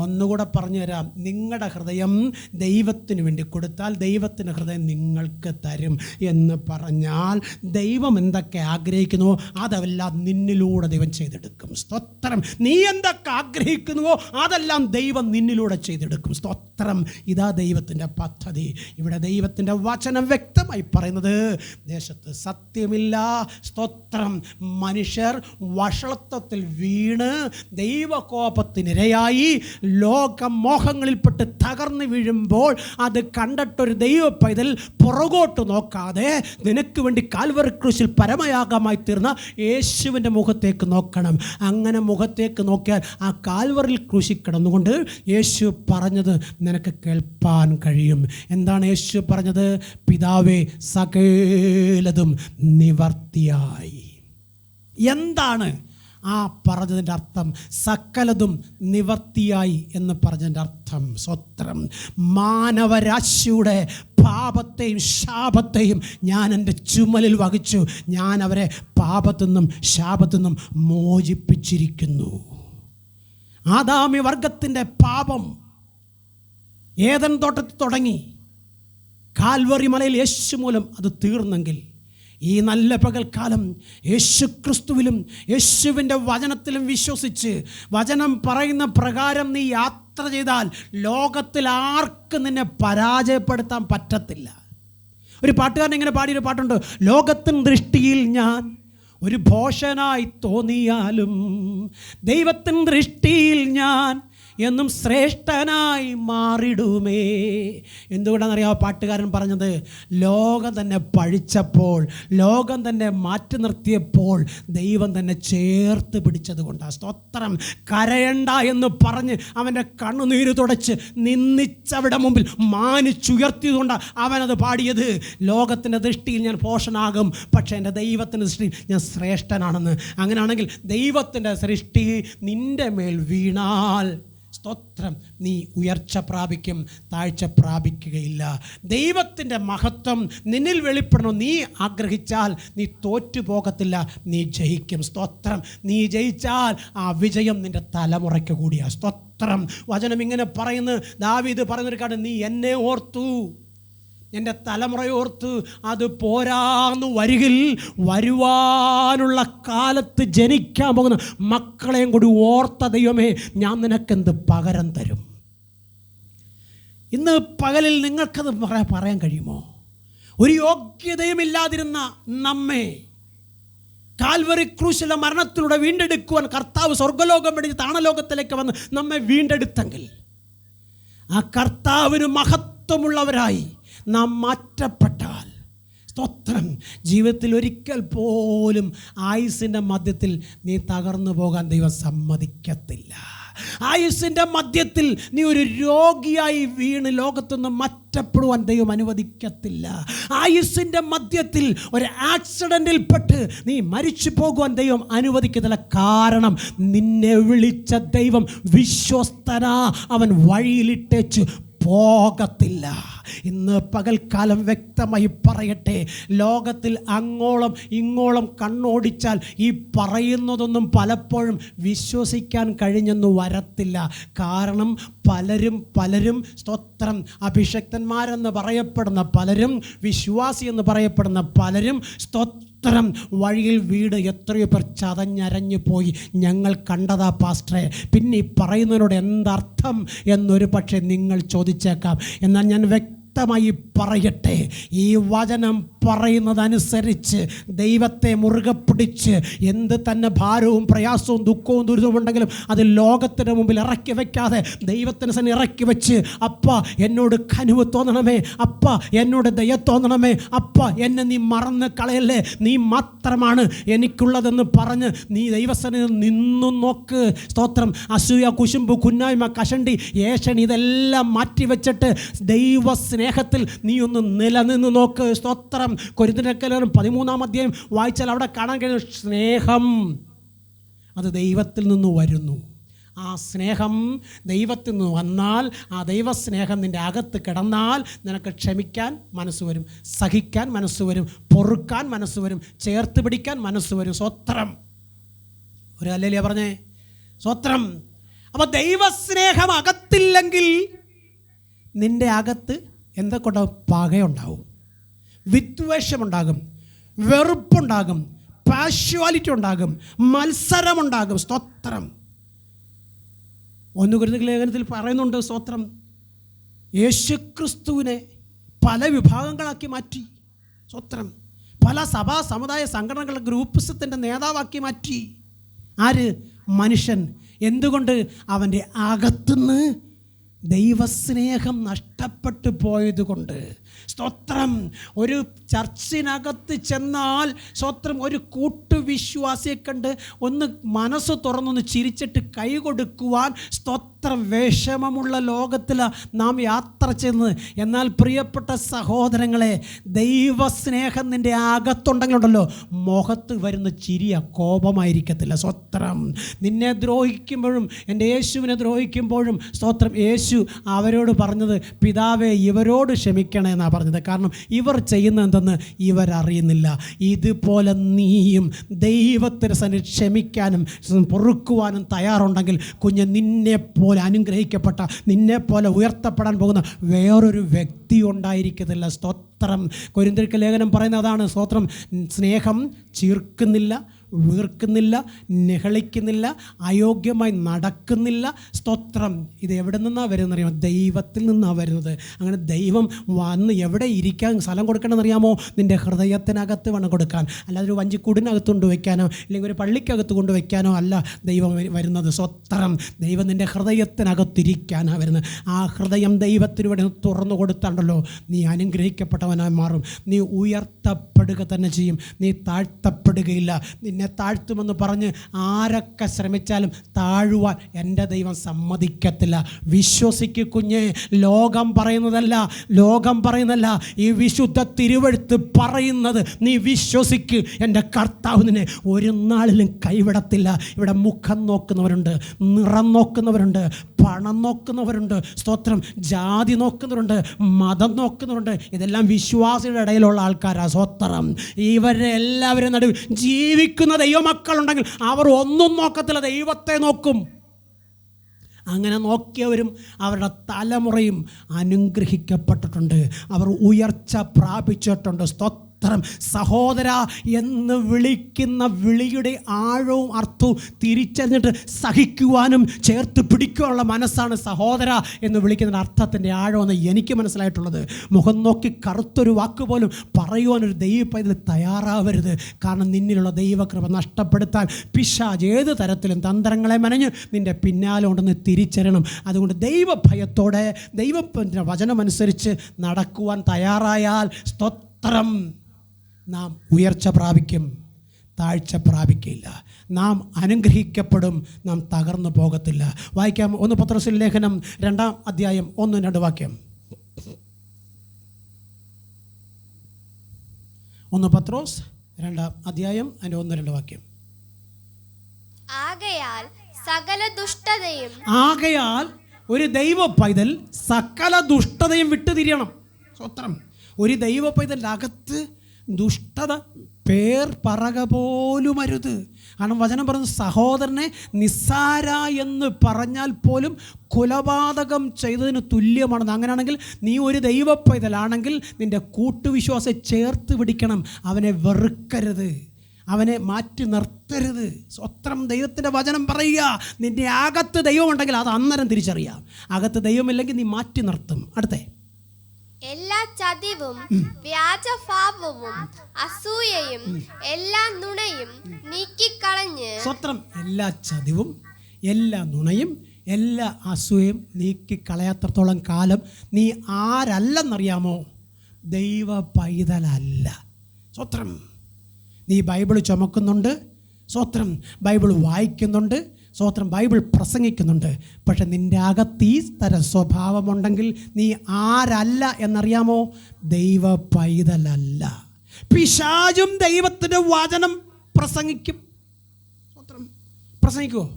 ഒന്നുകൂടെ പറഞ്ഞു തരാം. നിങ്ങളുടെ ഹൃദയം ദൈവത്തിന് വേണ്ടി കൊടുത്താൽ ദൈവത്തിൻ്റെ ഹൃദയം നിങ്ങൾക്ക് തരും എന്ന് പറഞ്ഞാൽ ദൈവം എന്തൊക്കെ ആഗ്രഹിക്കുന്നുവോ അതെല്ലാം നിന്നിലൂടെ ദൈവം ചെയ്തെടുക്കും. സ്തോത്രം. നീ എന്തൊക്കെ ആഗ്രഹിക്കുന്നുവോ അതെല്ലാം ദൈവം നിന്നിലൂടെ ചെയ്തെടുക്കും. സ്തോത്രം. ഇതാ ദൈവത്തിൻ്റെ പദ്ധതി. ഇവിടെ ദൈവത്തിൻ്റെ വചനം വ്യക്തമായി പറയുന്നത്, ദേശത്ത് സത്യമില്ല. സ്തോത്രം. മനുഷ്യർ വഷളത്വത്തിൽ വീണ് ദൈവകോപത്തിനിരയായി ലോകമോഹങ്ങളിൽപ്പെട്ട് തകർന്നു വീഴുമ്പോൾ അത് കണ്ടിട്ടൊരു ദൈവ പൈതൽ പുറകോട്ട് നോക്കാതെ നിനക്ക് വേണ്ടി കാൽവറി ക്രൂശിൽ പരമയാഗമായി തീർന്ന യേശുവിൻ്റെ മുഖത്തേക്ക് നോക്കണം. അങ്ങനെ മുഖത്തേക്ക് നോക്കിയാൽ ആ കാൽവറിൽ ക്രൂശിൽ കിടന്നുകൊണ്ട് യേശു പറഞ്ഞത് നിനക്ക് കേൾപ്പാൻ കഴിയും. എന്താണ് യേശു പറഞ്ഞത്? പിതാവേ, സകലതും നിവർത്തിയായി. എന്താണ് ആ പറഞ്ഞതിൻ്റെ അർത്ഥം? സകലതും നിവർത്തിയായി എന്ന് പറഞ്ഞതിൻ്റെ അർത്ഥം സ്വത്രം. മാനവരാശിയുടെ പാപത്തെയും ശാപത്തെയും ഞാൻ എൻ്റെ ചുമലിൽ വഹിച്ചു. ഞാൻ അവരെ പാപത്തു നിന്നും ശാപത്തു നിന്നും മോചിപ്പിച്ചിരിക്കുന്നു. ആദാമി വർഗത്തിൻ്റെ പാപം ഏദൻ തോട്ടത്തിൽ തുടങ്ങി കാൽവറി മലയിൽ യേശു മൂലം അത് തീർന്നെങ്കിൽ ഈ നല്ല പകൽക്കാലം യേശു ക്രിസ്തുവിലും യേശുവിൻ്റെ വചനത്തിലും വിശ്വസിച്ച് വചനം പറയുന്ന പ്രകാരം നീ യാത്ര ചെയ്താൽ ലോകത്തിൽ ആർക്കും നിന്നെ പരാജയപ്പെടുത്താൻ പറ്റത്തില്ല. ഒരു പാട്ടുകാരൻ ഇങ്ങനെ പാടിയൊരു പാട്ടുണ്ട്, ലോകത്തിൻ ദൃഷ്ടിയിൽ ഞാൻ ഒരു ഭോഷനായി തോന്നിയാലും ദൈവത്തിൻ ദൃഷ്ടിയിൽ ഞാൻ എന്നും ശ്രേഷ്ഠനായി മാറിടുമേ. എന്തുകൊണ്ടാണെന്നറിയാമോ പാട്ടുകാരൻ പറഞ്ഞത്? ലോകം തന്നെ പഴിച്ചപ്പോൾ, ലോകം തന്നെ മാറ്റി നിർത്തിയപ്പോൾ ദൈവം തന്നെ ചേർത്ത് പിടിച്ചത് കൊണ്ടാണ്. സ്തോത്രം. കരയണ്ട എന്ന് പറഞ്ഞ് അവൻ്റെ കണ്ണുനീര് തുടച്ച് നിന്ദിച്ചവിടെ മുമ്പിൽ മാനിച്ചുയർത്തിയതുകൊണ്ടാണ് അവനത് പാടിയത്. ലോകത്തിൻ്റെ ദൃഷ്ടിയിൽ ഞാൻ ഭോഷനാകും, പക്ഷേ എൻ്റെ ദൈവത്തിൻ്റെ ദൃഷ്ടിയിൽ ഞാൻ ശ്രേഷ്ഠനാണെന്ന്. അങ്ങനെയാണെങ്കിൽ ദൈവത്തിൻ്റെ സൃഷ്ടി നിൻ്റെ മേൽ വീണാൽ സ്തോത്രം, നീ ഉയർച്ച പ്രാപിക്കും, താഴ്ച പ്രാപിക്കുകയില്ല. ദൈവത്തിൻ്റെ മഹത്വം നിന്നിൽ വെളിപ്പെടണം നീ ആഗ്രഹിച്ചാൽ നീ തോറ്റു പോകത്തില്ല, നീ ജയിക്കും. സ്തോത്രം. നീ ജയിച്ചാൽ ആ വിജയം നിൻ്റെ തലമുറയ്ക്ക് കൂടിയാണ്. സ്തോത്രം. വചനം ഇങ്ങനെ പറയുന്നു, ദാവീദ് പറയുന്നൊരു കാര്യം, നീ എന്നെ ഓർത്തു, എൻ്റെ തലമുറയോർത്ത് അത് പോരാന്ന് വരികിൽ വരുവാനുള്ള കാലത്ത് ജനിക്കാൻ പോകുന്ന മക്കളെയും കൂടി ഓർത്ത ദൈവമേ, ഞാൻ നിനക്കെന്ത് പകരം തരും? ഇന്ന് പകലിൽ നിങ്ങൾക്കത് പറയാൻ കഴിയുമോ? ഒരു യോഗ്യതയുമില്ലാതിരുന്ന നമ്മെ കാൽവറി ക്രൂശിലെ മരണത്തിലൂടെ വീണ്ടെടുക്കുവാൻ കർത്താവ് സ്വർഗ്ഗലോകം വെടിഞ്ഞ് താണലോകത്തിലേക്ക് വന്ന് നമ്മെ വീണ്ടെടുത്തെങ്കിൽ ആ കർത്താവിന് മഹത്വമുള്ളവരായി നാം മാറ്റപ്പെട്ടാൽ, സ്തോത്രം, ജീവിതത്തിൽ ഒരിക്കൽ പോലും ആയുസിൻ്റെ മധ്യത്തിൽ നീ തകർന്നു പോകാൻ ദൈവം സമ്മതിക്കത്തില്ല. ആയുസ്സിൻ്റെ മധ്യത്തിൽ നീ ഒരു രോഗിയായി വീണ് ലോകത്തുനിന്ന് മറ്റപ്പെടുവാൻ ദൈവം അനുവദിക്കത്തില്ല. ആയുസ്സിൻ്റെ മധ്യത്തിൽ ഒരു ആക്സിഡൻറ്റിൽപ്പെട്ട് നീ മരിച്ചു പോകുവാൻ ദൈവം അനുവദിക്കത്തില്ല. കാരണം നിന്നെ വിളിച്ച ദൈവം വിശ്വസ്തനാ, അവൻ വഴിയിലിട്ടേച്ച് പോകത്തില്ല. ഇന്ന് പകൽക്കാലം വ്യക്തമായി പറയട്ടെ, ലോകത്തിൽ അങ്ങോളം ഇങ്ങോളം കണ്ണോടിച്ചാൽ ഈ പറയുന്നതൊന്നും പലപ്പോഴും വിശ്വസിക്കാൻ കഴിഞ്ഞെന്ന് വരത്തില്ല. കാരണം പലരും സ്തോത്രം അഭിഷക്തന്മാരെന്ന് പറയപ്പെടുന്ന പലരും, വിശ്വാസി എന്ന് പറയപ്പെടുന്ന പലരും സ്തോത്രം വഴിയിൽ വീട് എത്രയോ പേർ ചതഞ്ഞരഞ്ഞു പോയി. ഞങ്ങൾ കണ്ടതാ പാസ്റ്ററെ. പിന്നെ ഈ പറയുന്നതിനോട് എന്തർത്ഥം എന്നൊരു പക്ഷേ നിങ്ങൾ ചോദിച്ചേക്കാം. എന്നാൽ ഞാൻ വ്യക്തമായി പറയട്ടെ, ഈ വചനം പറയുന്നതനുസരിച്ച് ദൈവത്തെ മുറുകെ പിടിച്ച് എന്ത് തന്നെ ഭാരവും പ്രയാസവും ദുഃഖവും ദുരിതവും ഉണ്ടെങ്കിലും അത് ലോകത്തിന് മുമ്പിൽ ഇറക്കി വയ്ക്കാതെ ദൈവത്തിന് തന്നെ ഇറക്കി വെച്ച്, അപ്പ എന്നോട് കനിവ് തോന്നണമേ, അപ്പ എന്നോട് ദയ തോന്നണമേ, അപ്പ എന്നെ നീ മറന്ന് കളയല്ലേ, നീ മാത്രമാണ് എനിക്കുള്ളതെന്ന് പറഞ്ഞ് നീ ദൈവസന്നിധിയിൽ നിന്നു നോക്ക്. സ്തോത്രം. അസൂയ, കുശുമ്പ്, കുന്നായ്മ, കഷണ്ടി, ഏഷണി ഇതെല്ലാം മാറ്റിവെച്ചിട്ട് ദൈവസ്നേഹത്തിൽ നീ ഒന്ന് നിലനിന്ന് നോക്ക്. സ്തോത്രം. കൊരിന്ത്യർക്കെല്ലാവരും 13-ാം അധ്യായം വായിച്ചാൽ അവിടെ കാണാൻ കഴിയുന്ന സ്നേഹം അത് ദൈവത്തിൽ നിന്ന് വരുന്നു. ആ സ്നേഹം ദൈവത്തിൽ നിന്ന് വന്നാൽ, ആ ദൈവസ്നേഹം നിൻ്റെ അകത്ത് കിടന്നാൽ നിനക്ക് ക്ഷമിക്കാൻ മനസ്സ് വരും, സഹിക്കാൻ മനസ്സ് വരും, പൊറുക്കാൻ മനസ്സ് വരും, ചേർത്ത് പിടിക്കാൻ മനസ്സ് വരും. സ്വത്രം. ഒരു ഹല്ലേലൂയ പറഞ്ഞേ. സ്വത്രം. അപ്പോൾ ദൈവസ്നേഹം അകത്തില്ലെങ്കിൽ നിൻ്റെ അകത്ത് എന്തൊക്കെ ഉണ്ടാകും? പകയുണ്ടാവും, വിദ്വേഷമുണ്ടാകും, വെറുപ്പുണ്ടാകും, പാഷ്വാലിറ്റി ഉണ്ടാകും, മത്സരമുണ്ടാകും. സ്തോത്രം. 1 കൊരിന്ത്യർ ലേഖനത്തിൽ പറയുന്നുണ്ട്, സ്തോത്രം, യേശുക്രിസ്തുവിനെ പല വിഭാഗങ്ങളാക്കി മാറ്റി. സ്തോത്രം. പല സഭാ സമുദായ സംഘടനകളുടെ ഗ്രൂപ്പിസത്തിൻ്റെ നേതാവാക്കി മാറ്റി. ആര്? മനുഷ്യൻ. എന്തുകൊണ്ട്? അവൻ്റെ അകത്തുനിന്ന് ദൈവസ്നേഹം നഷ്ടപ്പെട്ടു പോയതുകൊണ്ട്. സ്തോത്രം. ഒരു ചർച്ചിനകത്ത് ചെന്നാൽ സ്തോത്രം, ഒരു കൂട്ടുവിശ്വാസിയെ കണ്ട് ഒന്ന് മനസ്സ് തുറന്നൊന്ന് ചിരിച്ചിട്ട് കൈ കൊടുക്കുവാൻ സ്തോത്രം വിഷമമുള്ള ലോകത്തിലാണ് നാം യാത്ര ചെയ്യുന്നത്. എന്നാൽ പ്രിയപ്പെട്ട സഹോദരങ്ങളെ, ദൈവസ്നേഹം നിൻ്റെ അകത്തുണ്ടെങ്കിലുണ്ടല്ലോ, മുഖത്ത് വരുന്ന ചിരിയ കോപമായിരിക്കത്തില്ല. സ്തോത്രം. നിന്നെ ദ്രോഹിക്കുമ്പോഴും എൻ്റെ യേശുവിനെ ദ്രോഹിക്കുമ്പോഴും സ്തോത്രം, യേശു അവരോട് പറഞ്ഞത്, പിതാവേ ഇവരോട് ക്ഷമിക്കണേ എന്നാണ് പറഞ്ഞത്. കാരണം ഇവർ ചെയ്യുന്നത് എന്തെന്ന് ഇവരറിയുന്നില്ല. ഇതുപോലെ നീയും ദൈവത്തിന് സന്നിധിയിൽ ക്ഷമിക്കാനും പൊറുക്കുവാനും തയ്യാറുണ്ടെങ്കിൽ കുഞ്ഞ്, നിന്നെപ്പോലെ അനുഗ്രഹിക്കപ്പെട്ട, നിന്നെപ്പോലെ ഉയർത്തപ്പെടാൻ പോകുന്ന വേറൊരു വ്യക്തി ഉണ്ടായിരിക്കത്തില്ല. സ്തോത്രം. കൊരിന്ത്യർക്ക് ലേഖനം പറയുന്നത് അതാണ്. സ്തോത്രം. സ്നേഹം ചീർക്കുന്നില്ല, വീർക്കുന്നില്ല, നിഹളിക്കുന്നില്ല, അയോഗ്യമായി നടക്കുന്നില്ല. സ്തോത്രം. ഇത് എവിടെ നിന്നാണ് വരുന്നറിയാമോ? ദൈവത്തിൽ നിന്നാണ് വരുന്നത്. അങ്ങനെ ദൈവം വന്ന് എവിടെ ഇരിക്കാൻ സ്ഥലം കൊടുക്കണമെന്നറിയാമോ? നിൻ്റെ ഹൃദയത്തിനകത്ത് വേണം കൊടുക്കാൻ. അല്ലാതെ ഒരു വഞ്ചിക്കൂടിനകത്ത് കൊണ്ടുവയ്ക്കാനോ അല്ലെങ്കിൽ ഒരു പള്ളിക്കകത്ത് കൊണ്ടുവയ്ക്കാനോ അല്ല ദൈവം വരുന്നത്. സ്തോത്രം. ദൈവം നിൻ്റെ ഹൃദയത്തിനകത്തിരിക്കാനാണ് വരുന്നത്. ആ ഹൃദയം ദൈവത്തിന് വേണ്ടി തുറന്നു കൊടുത്താണ്ടല്ലോ, നീ അനുഗ്രഹിക്കപ്പെട്ടവനായി മാറും. നീ ഉയർത്തപ്പെടുക തന്നെ ചെയ്യും. നീ താഴ്ത്തപ്പെടുകയില്ല. നിന്നെ താഴ്ത്തുമെന്ന് പറഞ്ഞ് ആരൊക്കെ ശ്രമിച്ചാലും താഴുവാൻ എൻ്റെ ദൈവം സമ്മതിക്കത്തില്ല. വിശ്വസിക്ക് കുഞ്ഞെ. ലോകം പറയുന്നതല്ല, ഈ വിശുദ്ധ തിരുവെഴുത്ത് പറയുന്നത് നീ വിശ്വസിക്ക്. എൻ്റെ കർത്താവ് നിന്നെ ഒരു നാളിലും കൈവിടത്തില്ല. ഇവിടെ മുഖം നോക്കുന്നവരുണ്ട്, നിറം നോക്കുന്നവരുണ്ട്, പണം നോക്കുന്നവരുണ്ട്, സ്തോത്രം, ജാതി നോക്കുന്നവരുണ്ട്, മതം നോക്കുന്നവരുണ്ട്. ഇതെല്ലാം വിശ്വാസിയുടെ ഇടയിലുള്ള ആൾക്കാരാണ്. സ്തോത്രം. ഇവരെ എല്ലാവരും നടുവിൽ ജീവിക്കുന്ന ദൈവമക്കളുണ്ടെങ്കിൽ അവർ ഒന്നും നോക്കത്തില്ല, ദൈവത്തെ നോക്കും. അങ്ങനെ നോക്കിയവരും അവരുടെ തലമുറയും അനുഗ്രഹിക്കപ്പെട്ടിട്ടുണ്ട്. അവർ ഉയർച്ച പ്രാപിച്ചിട്ടുണ്ട്. സ്തോത്രം. സഹോദര എന്ന് വിളിക്കുന്ന വിളിയുടെ ആഴവും അർത്ഥവും തിരിച്ചറിഞ്ഞിട്ട് സഹിക്കുവാനും ചേർത്ത് പിടിക്കാനുള്ള മനസ്സാണ് സഹോദര എന്ന് വിളിക്കുന്ന അർത്ഥത്തിൻ്റെ ആഴമെന്ന് എനിക്ക് മനസ്സിലായിട്ടുള്ളത്. മുഖം നോക്കി കറുത്തൊരു വാക്ക് പോലും പറയുവാനൊരു ദൈവപൈതൽ തയ്യാറാവരുത്. കാരണം നിന്നിലുള്ള ദൈവകൃപ നഷ്ടപ്പെടുത്താൻ പിശാച് ഏത് തരത്തിലും തന്ത്രങ്ങളെ മെനഞ്ഞ് നിൻ്റെ പിന്നാലെ ഉണ്ടെന്ന് തിരിച്ചറിയണം. അതുകൊണ്ട് ദൈവഭയത്തോടെ ദൈവത്തിൻ്റെ വചനമനുസരിച്ച് നടക്കുവാൻ തയ്യാറായാൽ സ്തോത്രം, നാം ഉയർച്ച പ്രാപിക്കും. താഴ്ച പ്രാപിക്കില്ല. നാം അനുഗ്രഹിക്കപ്പെടും, നാം തകർന്നു പോകത്തില്ല. വായിക്കാം 1 പത്രോസ് ലേഖനം 2-ാം അധ്യായം 1-2 വാക്യം. 1 പത്രോസ് 2-ാം അധ്യായം അതിൻ്റെ 1-2 വാക്യം. ആകയാൽ ഒരു ദൈവ പൈതൽ സകല ദുഷ്ടതയും വിട്ടുതിരിയണം. സ്വത്രം. ഒരു ദൈവ പൈതലിൻ്റെ അകത്ത് ദുഷ്ടത പേർ പറക പോലും അരുത്. കാരണം വചനം പറയുന്നത് സഹോദരനെ നിസ്സാര എന്ന് പറഞ്ഞാൽ പോലും കൊലപാതകം ചെയ്തതിന് തുല്യമാണെന്ന്. അങ്ങനെയാണെങ്കിൽ നീ ഒരു ദൈവ പൈതലാണെങ്കിൽ നിൻ്റെ കൂട്ടുവിശ്വാസത്തെ ചേർത്ത് പിടിക്കണം. അവനെ വെറുക്കരുത്, അവനെ മാറ്റി നിർത്തരുത്. സ്വത്രം. ദൈവത്തിൻ്റെ വചനം പറയുക, നിൻ്റെ അകത്ത് ദൈവമുണ്ടെങ്കിൽ അത് അന്നേരം തിരിച്ചറിയാം. അകത്ത് ദൈവമില്ലെങ്കിൽ നീ മാറ്റി നിർത്തും. അടുത്തേ, എല്ലാ ചതിവും വ്യാജഭാവവും അസൂയയും എല്ലാ നുണയും നീക്കിക്കളഞ്ഞ്. സ്വത്രം. എല്ലാ ചതിവും എല്ലാ നുണയും എല്ലാ അസൂയയും നീക്കിക്കളയാത്രത്തോളം കാലം നീ ആരല്ലെന്നറിയാമോ? ദൈവ പൈതലല്ല. സ്വത്രം. നീ ബൈബിൾ ചുമക്കുന്നുണ്ട്, സ്വത്രം, ബൈബിൾ വായിക്കുന്നുണ്ട്, സ്വത്രം, ബൈബിൾ പ്രസംഗിക്കുന്നുണ്ട്. പക്ഷെ നിൻ്റെ അകത്ത് ഈ തരം സ്വഭാവമുണ്ടെങ്കിൽ നീ ആരല്ല എന്നറിയാമോ? ദൈവ പൈതലല്ല. പിശാചും ദൈവത്തിൻ്റെ വചനം പ്രസംഗിക്കും. സ്വത്രം. പ്രസംഗിക്കുമോ?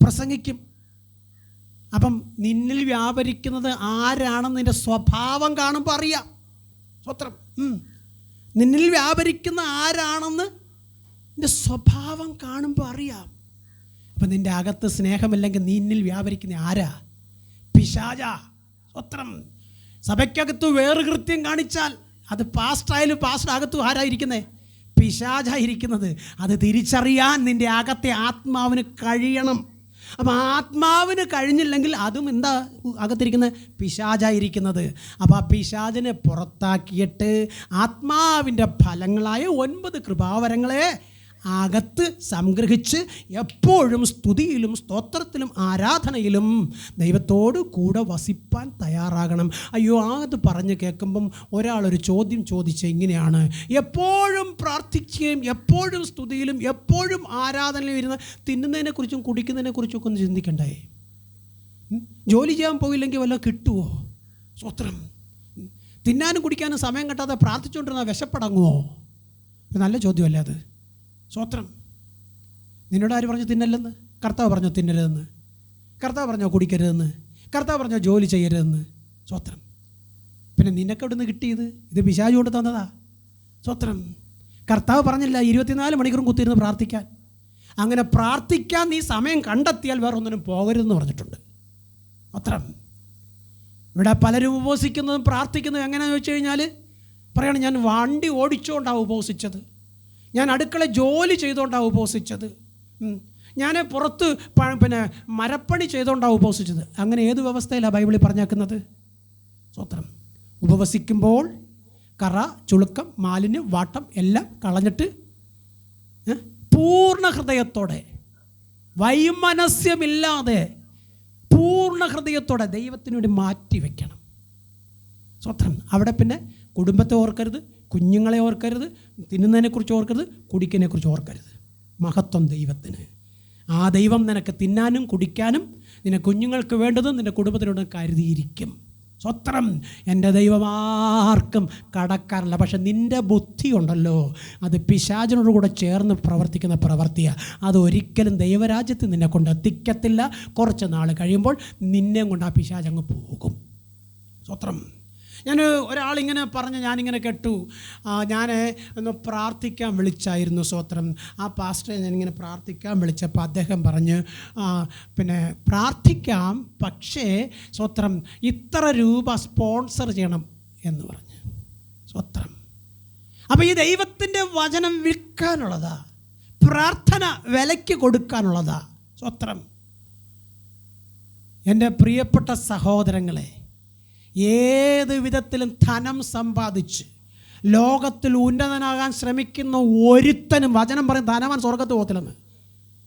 പ്രസംഗിക്കും. അപ്പം നിന്നിൽ വ്യാപരിക്കുന്നത് ആരാണെന്ന് നിൻ്റെ സ്വഭാവം കാണുമ്പോൾ അറിയാം. സ്വത്രം. നിന്നിൽ വ്യാപരിക്കുന്ന ആരാണെന്ന് നിൻ്റെ സ്വഭാവം കാണുമ്പോൾ അറിയാം. അപ്പം നിൻ്റെ അകത്ത് സ്നേഹമില്ലെങ്കിൽ നിന്നിൽ വ്യാപരിക്കുന്ന ആരാ? പിശാചാ. സ്വത്രം. സഭയ്ക്കകത്ത് വേറെ കൃത്യം കാണിച്ചാൽ അത് പാസ്റ്ററായാലും പാസ്റ്റർ അകത്തും ആരായിരിക്കുന്നത്? പിശാചായിരിക്കുന്നത്. അത് തിരിച്ചറിയാൻ നിൻ്റെ അകത്തെ ആത്മാവിന് കഴിയണം. അപ്പം ആത്മാവിന് കഴിഞ്ഞില്ലെങ്കിൽ അതും എന്താ അകത്തിരിക്കുന്നത്? പിശാചായിരിക്കുന്നത്. അപ്പോൾ ആ പിശാചിനെ പുറത്താക്കിയിട്ട് ആത്മാവിൻ്റെ ഫലങ്ങളായ 9 കൃപാവരങ്ങളെ അകത്ത് സംഗ്രഹിച്ച് എപ്പോഴും സ്തുതിയിലും സ്തോത്രത്തിലും ആരാധനയിലും ദൈവത്തോട് കൂടെ വസിപ്പാൻ തയ്യാറാകണം. അയ്യോ, അത് പറഞ്ഞ് കേൾക്കുമ്പം ഒരാളൊരു ചോദ്യം ചോദിച്ച ഇങ്ങനെയാണ്: എപ്പോഴും പ്രാർത്ഥിക്കുകയും എപ്പോഴും സ്തുതിയിലും എപ്പോഴും ആരാധനയിലും ഇരുന്ന് തിന്നുന്നതിനെക്കുറിച്ചും കുടിക്കുന്നതിനെക്കുറിച്ചും ഒക്കെ ഒന്ന് ചിന്തിക്കണ്ടേ? ജോലി ചെയ്യാൻ പോയില്ലെങ്കിൽ വല്ലതും കിട്ടുമോ? സ്വത്രം. തിന്നാനും കുടിക്കാനും സമയം കിട്ടാതെ പ്രാർത്ഥിച്ചുകൊണ്ടിരുന്നാൽ വിശപ്പടങ്ങുമോ? നല്ല ചോദ്യമല്ലേ അത്? സ്വത്രം. നിന്നോട് ആര് പറഞ്ഞു തിന്നല്ലെന്ന്? കർത്താവ് പറഞ്ഞോ തിന്നരുതെന്ന്? കർത്താവ് പറഞ്ഞോ കുടിക്കരുതെന്ന്? കർത്താവ് പറഞ്ഞോ ജോലി ചെയ്യരുതെന്ന്? സ്വത്രം. പിന്നെ നിനക്ക് എവിടെ നിന്ന് കിട്ടിയത്? ഇത് പിശാച് കൊണ്ട് തന്നതാ. സ്വത്രം. കർത്താവ് പറഞ്ഞില്ല 24 മണിക്കൂറും കുത്തിയിരുന്ന് പ്രാർത്ഥിക്കാൻ. അങ്ങനെ പ്രാർത്ഥിക്കാൻ നീ സമയം കണ്ടെത്തിയാൽ വേറെ ഒന്നിനും പോകരുതെന്ന് പറഞ്ഞിട്ടുണ്ട്. സ്വത്രം. ഇവിടെ പലരും ഉപവസിക്കുന്നതും പ്രാർത്ഥിക്കുന്നതും എങ്ങനെയാണെന്ന് വെച്ച് കഴിഞ്ഞാൽ പറയണം, ഞാൻ വണ്ടി ഓടിച്ചുകൊണ്ടാണ് ഉപവസിച്ചത്, ഞാൻ അടുക്കള ജോലി ചെയ്തുകൊണ്ടാണ് ഉപവസിച്ചത്, ഞാൻ പുറത്ത് മരപ്പണി ചെയ്തുകൊണ്ടാണ് ഉപവസിച്ചത്. അങ്ങനെ ഏത് വ്യവസ്ഥയിലാണ് ബൈബിളിൽ പറഞ്ഞേക്കുന്നത്? സ്വത്രം. ഉപവസിക്കുമ്പോൾ കറ, ചുളുക്കം, മാലിന്യം, വാട്ടം എല്ലാം കളഞ്ഞിട്ട് പൂർണ്ണ ഹൃദയത്തോടെ, വൈമനസ്യമില്ലാതെ പൂർണ്ണ ഹൃദയത്തോടെ ദൈവത്തിന് വേണ്ടി മാറ്റി വയ്ക്കണം. സ്വത്രം. അവിടെ പിന്നെ കുടുംബത്തെ ഓർക്കരുത്, കുഞ്ഞുങ്ങളെ ഓർക്കരുത്, തിന്നുന്നതിനെക്കുറിച്ച് ഓർക്കരുത്, കുടിക്കുന്നതിനെക്കുറിച്ച് ഓർക്കരുത്. മഹത്വം ദൈവത്തിന്. ആ ദൈവം നിനക്ക് തിന്നാനും കുടിക്കാനും നിന്റെ കുഞ്ഞുങ്ങൾക്ക് വേണ്ടതും നിൻ്റെ കുടുംബത്തിനോട് കരുതിയിരിക്കും. സ്വത്രം. എൻ്റെ ദൈവം ആർക്കും കടക്കാറില്ല. പക്ഷെ നിൻ്റെ ബുദ്ധി ഉണ്ടല്ലോ, അത് പിശാചിനോട് കൂടെ ചേർന്ന് പ്രവർത്തിക്കുന്ന പ്രവൃത്തിയാണ്. അതൊരിക്കലും ദൈവരാജ്യത്തിൽ നിന്നെ കൊണ്ട് എത്തിക്കത്തില്ല. കുറച്ച് നാൾ കഴിയുമ്പോൾ നിന്നെ കൊണ്ട് ആ പിശാചങ്ങ് പോകും. സ്വത്രം. ഞാൻ ഒരാളിങ്ങനെ പറഞ്ഞ് ഞാനിങ്ങനെ കേട്ടു, ഞാൻ ഒന്ന് പ്രാർത്ഥിക്കാൻ വിളിച്ചായിരുന്നു. സ്വത്രം. ആ പാസ്റ്ററെ ഞാനിങ്ങനെ പ്രാർത്ഥിക്കാൻ വിളിച്ചപ്പോൾ അദ്ദേഹം പറഞ്ഞ്, പിന്നെ പ്രാർത്ഥിക്കാം, പക്ഷേ സ്വത്രം ഇത്ര രൂപ സ്പോൺസർ ചെയ്യണം എന്ന് പറഞ്ഞ്. സ്വത്രം. അപ്പോൾ ഈ ദൈവത്തിൻ്റെ വചനം വിൽക്കാനുള്ളതാ, പ്രാർത്ഥന വിലയ്ക്ക് കൊടുക്കാനുള്ളതാ. സ്വത്രം. എൻ്റെ പ്രിയപ്പെട്ട സഹോദരങ്ങളെ, ഏത് വിധത്തിലും ധനം സമ്പാദിച്ച് ലോകത്തിൽ ഉന്നതനാകാൻ ശ്രമിക്കുന്ന ഒരുത്തനും, വചനം പറയും ധനവാൻ സ്വർഗത്ത് പോകത്തില്ലെന്ന്.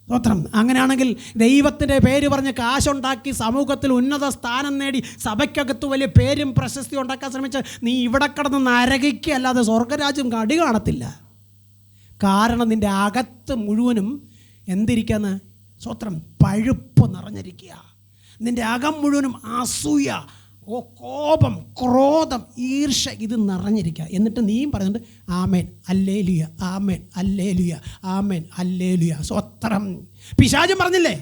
സ്തോത്രം. അങ്ങനെയാണെങ്കിൽ ദൈവത്തിൻ്റെ പേര് പറഞ്ഞ് കാശുണ്ടാക്കി സമൂഹത്തിൽ ഉന്നത സ്ഥാനം നേടി സഭയ്ക്കകത്ത് വലിയ പേരും പ്രശസ്തി ഉണ്ടാക്കാൻ ശ്രമിച്ച നീ ഇവിടെ കിടന്ന് നരകിക്കുക അല്ലാതെ സ്വർഗരാജ്യം അടി കാണത്തില്ല. കാരണം നിൻ്റെ അകത്ത് മുഴുവനും എന്തിരിക്കാന്ന്? സ്തോത്രം, പഴുപ്പ് നിറഞ്ഞിരിക്കുക. നിൻ്റെ അകം മുഴുവനും അസൂയ, കോപം, ക്രോധം, ഈർഷ ഇത് നിറഞ്ഞിരിക്കുക. എന്നിട്ട് നീയും പറയുന്നുണ്ട് amen hallelujah, amen hallelujah, amen hallelujah. സ്തോത്രം. പിശാചും പറഞ്ഞില്ലേ,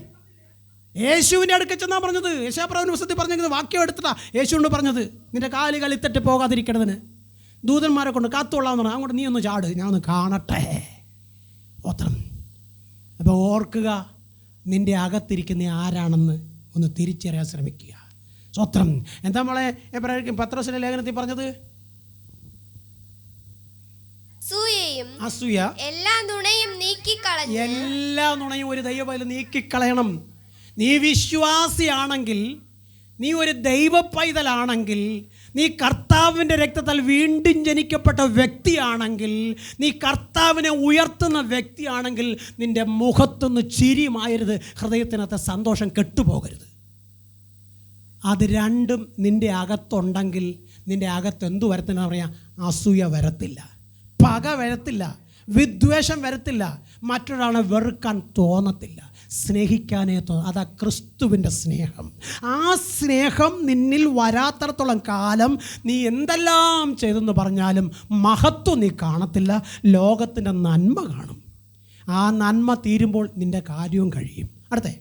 യേശുവിൻ്റെ അടുക്കൽ ചെന്നാ പറഞ്ഞത്, യെശയ്യാപ്രവചന പുസ്തകത്തിൽ പറഞ്ഞിരിക്കുന്നത് വാക്യം എടുത്തിട്ടാ യേശുവിനോട് പറഞ്ഞത്, നിൻ്റെ കാല് കളിത്തിട്ട് പോകാതിരിക്കണതിന് ദൂതന്മാരെ കൊണ്ട് കാത്തുകൊള്ളാമെന്ന് പറഞ്ഞു. അങ്ങോട്ട് നീ ഒന്ന് ചാട്, ഞാൻ ഒന്ന് കാണട്ടെ. സ്തോത്രം. അപ്പോൾ ഓർക്കുക, നിൻ്റെ അകത്തിരിക്കുന്ന ആരാണെന്ന് ഒന്ന് തിരിച്ചറിയാൻ ശ്രമിക്കുക. സ്തോത്രം. എന്താ മോളെ പത്രോസിന്റെ ലേഖനത്തിൽ പറഞ്ഞത്? അസൂയ എല്ലാ നുണയും നീക്കിക്കളഞ്ഞ്, എല്ലാ നുണയും ഒരു ദൈവപൈതൽ നീക്കിക്കളയണം. നീ വിശ്വാസിയാണെങ്കിൽ, നീ ഒരു ദൈവ പൈതലാണെങ്കിൽ, നീ കർത്താവിൻ്റെ രക്തത്താൽ വീണ്ടും ജനിക്കപ്പെട്ട വ്യക്തിയാണെങ്കിൽ, നീ കർത്താവിനെ ഉയർത്തുന്ന വ്യക്തിയാണെങ്കിൽ, നിൻ്റെ മുഖത്തൊന്ന് ചിരിയുമായരുത്, ഹൃദയത്തിനകത്ത് സന്തോഷം കെട്ടുപോകരുത്. അത് രണ്ടും നിൻ്റെ അകത്തുണ്ടെങ്കിൽ നിൻ്റെ അകത്ത് എന്തു വരത്തില്ല പറയാം? അസൂയ വരത്തില്ല, പക വരത്തില്ല, വിദ്വേഷം വരത്തില്ല, മറ്റൊരാളെ വെറുക്കാൻ തോന്നത്തില്ല, സ്നേഹിക്കാനേ തോന്നും. അതാ ക്രിസ്തുവിൻ്റെ സ്നേഹം. ആ സ്നേഹം നിന്നിൽ വരാത്തടത്തോളം കാലം നീ എന്തെല്ലാം ചെയ്തെന്ന് പറഞ്ഞാലും മഹത്വം നീ കാണത്തില്ല, ലോകത്തിൻ്റെ നന്മ കാണും. ആ നന്മ തീരുമ്പോൾ നിൻ്റെ കാര്യവും കഴിയും. അടുത്തേ,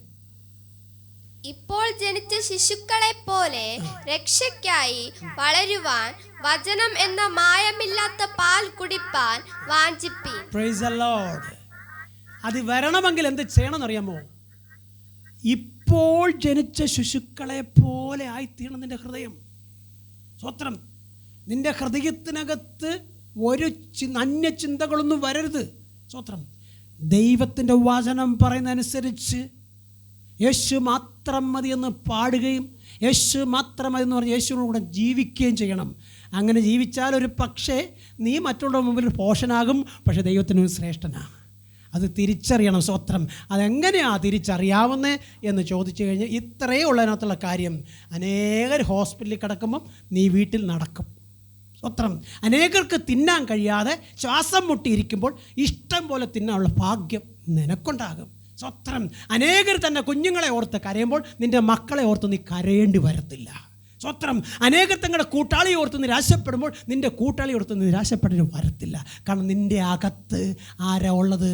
ഇപ്പോൾ ജനിച്ച ശിശുക്കളെ പോലെ രക്ഷയ്ക്കായി വളരുവാൻ വചനം എന്ന മായമില്ലാത്ത പാൽ കുടിപ്പാൻ വാഞ്ചിപ്പീൻ. Praise the Lord. അത് വരണമെങ്കിൽ എന്ത് ചെയ്യണമെന്നറിയാമോ? ഇപ്പോൾ ജനിച്ച ശിശുക്കളെ പോലെ ആയിത്തീരണം നിൻ്റെ ഹൃദയം. സ്തോത്രം. നിൻ്റെ ഹൃദയത്തിനകത്ത് ഒരു അന്യ ചിന്തകളൊന്നും വരരുത്. സ്തോത്രം. ദൈവത്തിൻ്റെ വചനം പറയുന്നതനുസരിച്ച് യേശു മാത്രം മതി എന്ന് പാടുകയും യേശു മാത്രം മതി എന്ന് പറഞ്ഞ് യേശുവിനോട് കൂടെ ജീവിക്കുകയും ചെയ്യണം. അങ്ങനെ ജീവിച്ചാൽ ഒരു പക്ഷേ നീ മറ്റുള്ളവരുടെ മുമ്പിൽ പോഷനാകും, പക്ഷേ ദൈവത്തിന് ശ്രേഷ്ഠനാണ്. അത് തിരിച്ചറിയണം. സ്തോത്രം. അതെങ്ങനെയാണ് തിരിച്ചറിയാവുന്നത് എന്ന് ചോദിച്ചു കഴിഞ്ഞാൽ ഇത്രയേ ഉള്ളതിനകത്തുള്ള കാര്യം. അനേകർ ഹോസ്പിറ്റലിൽ കിടക്കുമ്പം നീ വീട്ടിൽ നടക്കും. സ്തോത്രം. അനേകർക്ക് തിന്നാൻ കഴിയാതെ ശ്വാസം മുട്ടിയിരിക്കുമ്പോൾ ഇഷ്ടം പോലെ തിന്നാനുള്ള ഭാഗ്യം നിനക്കുണ്ടാകും. സ്തോത്രം. അനേകർ തന്നെ കുഞ്ഞുങ്ങളെ ഓർത്ത് കരയുമ്പോൾ നിൻ്റെ മക്കളെ ഓർത്ത് നീ കരയേണ്ടി വരത്തില്ല. സ്തോത്രം. അനേകർ തങ്ങളുടെ കൂട്ടാളിയെ ഓർത്ത് നിരാശപ്പെടുമ്പോൾ നിൻ്റെ കൂട്ടാളിയെ ഓർത്ത് നിരാശപ്പെടാനും വരത്തില്ല. കാരണം നിൻ്റെ അകത്ത് ആരാ ഉള്ളത്?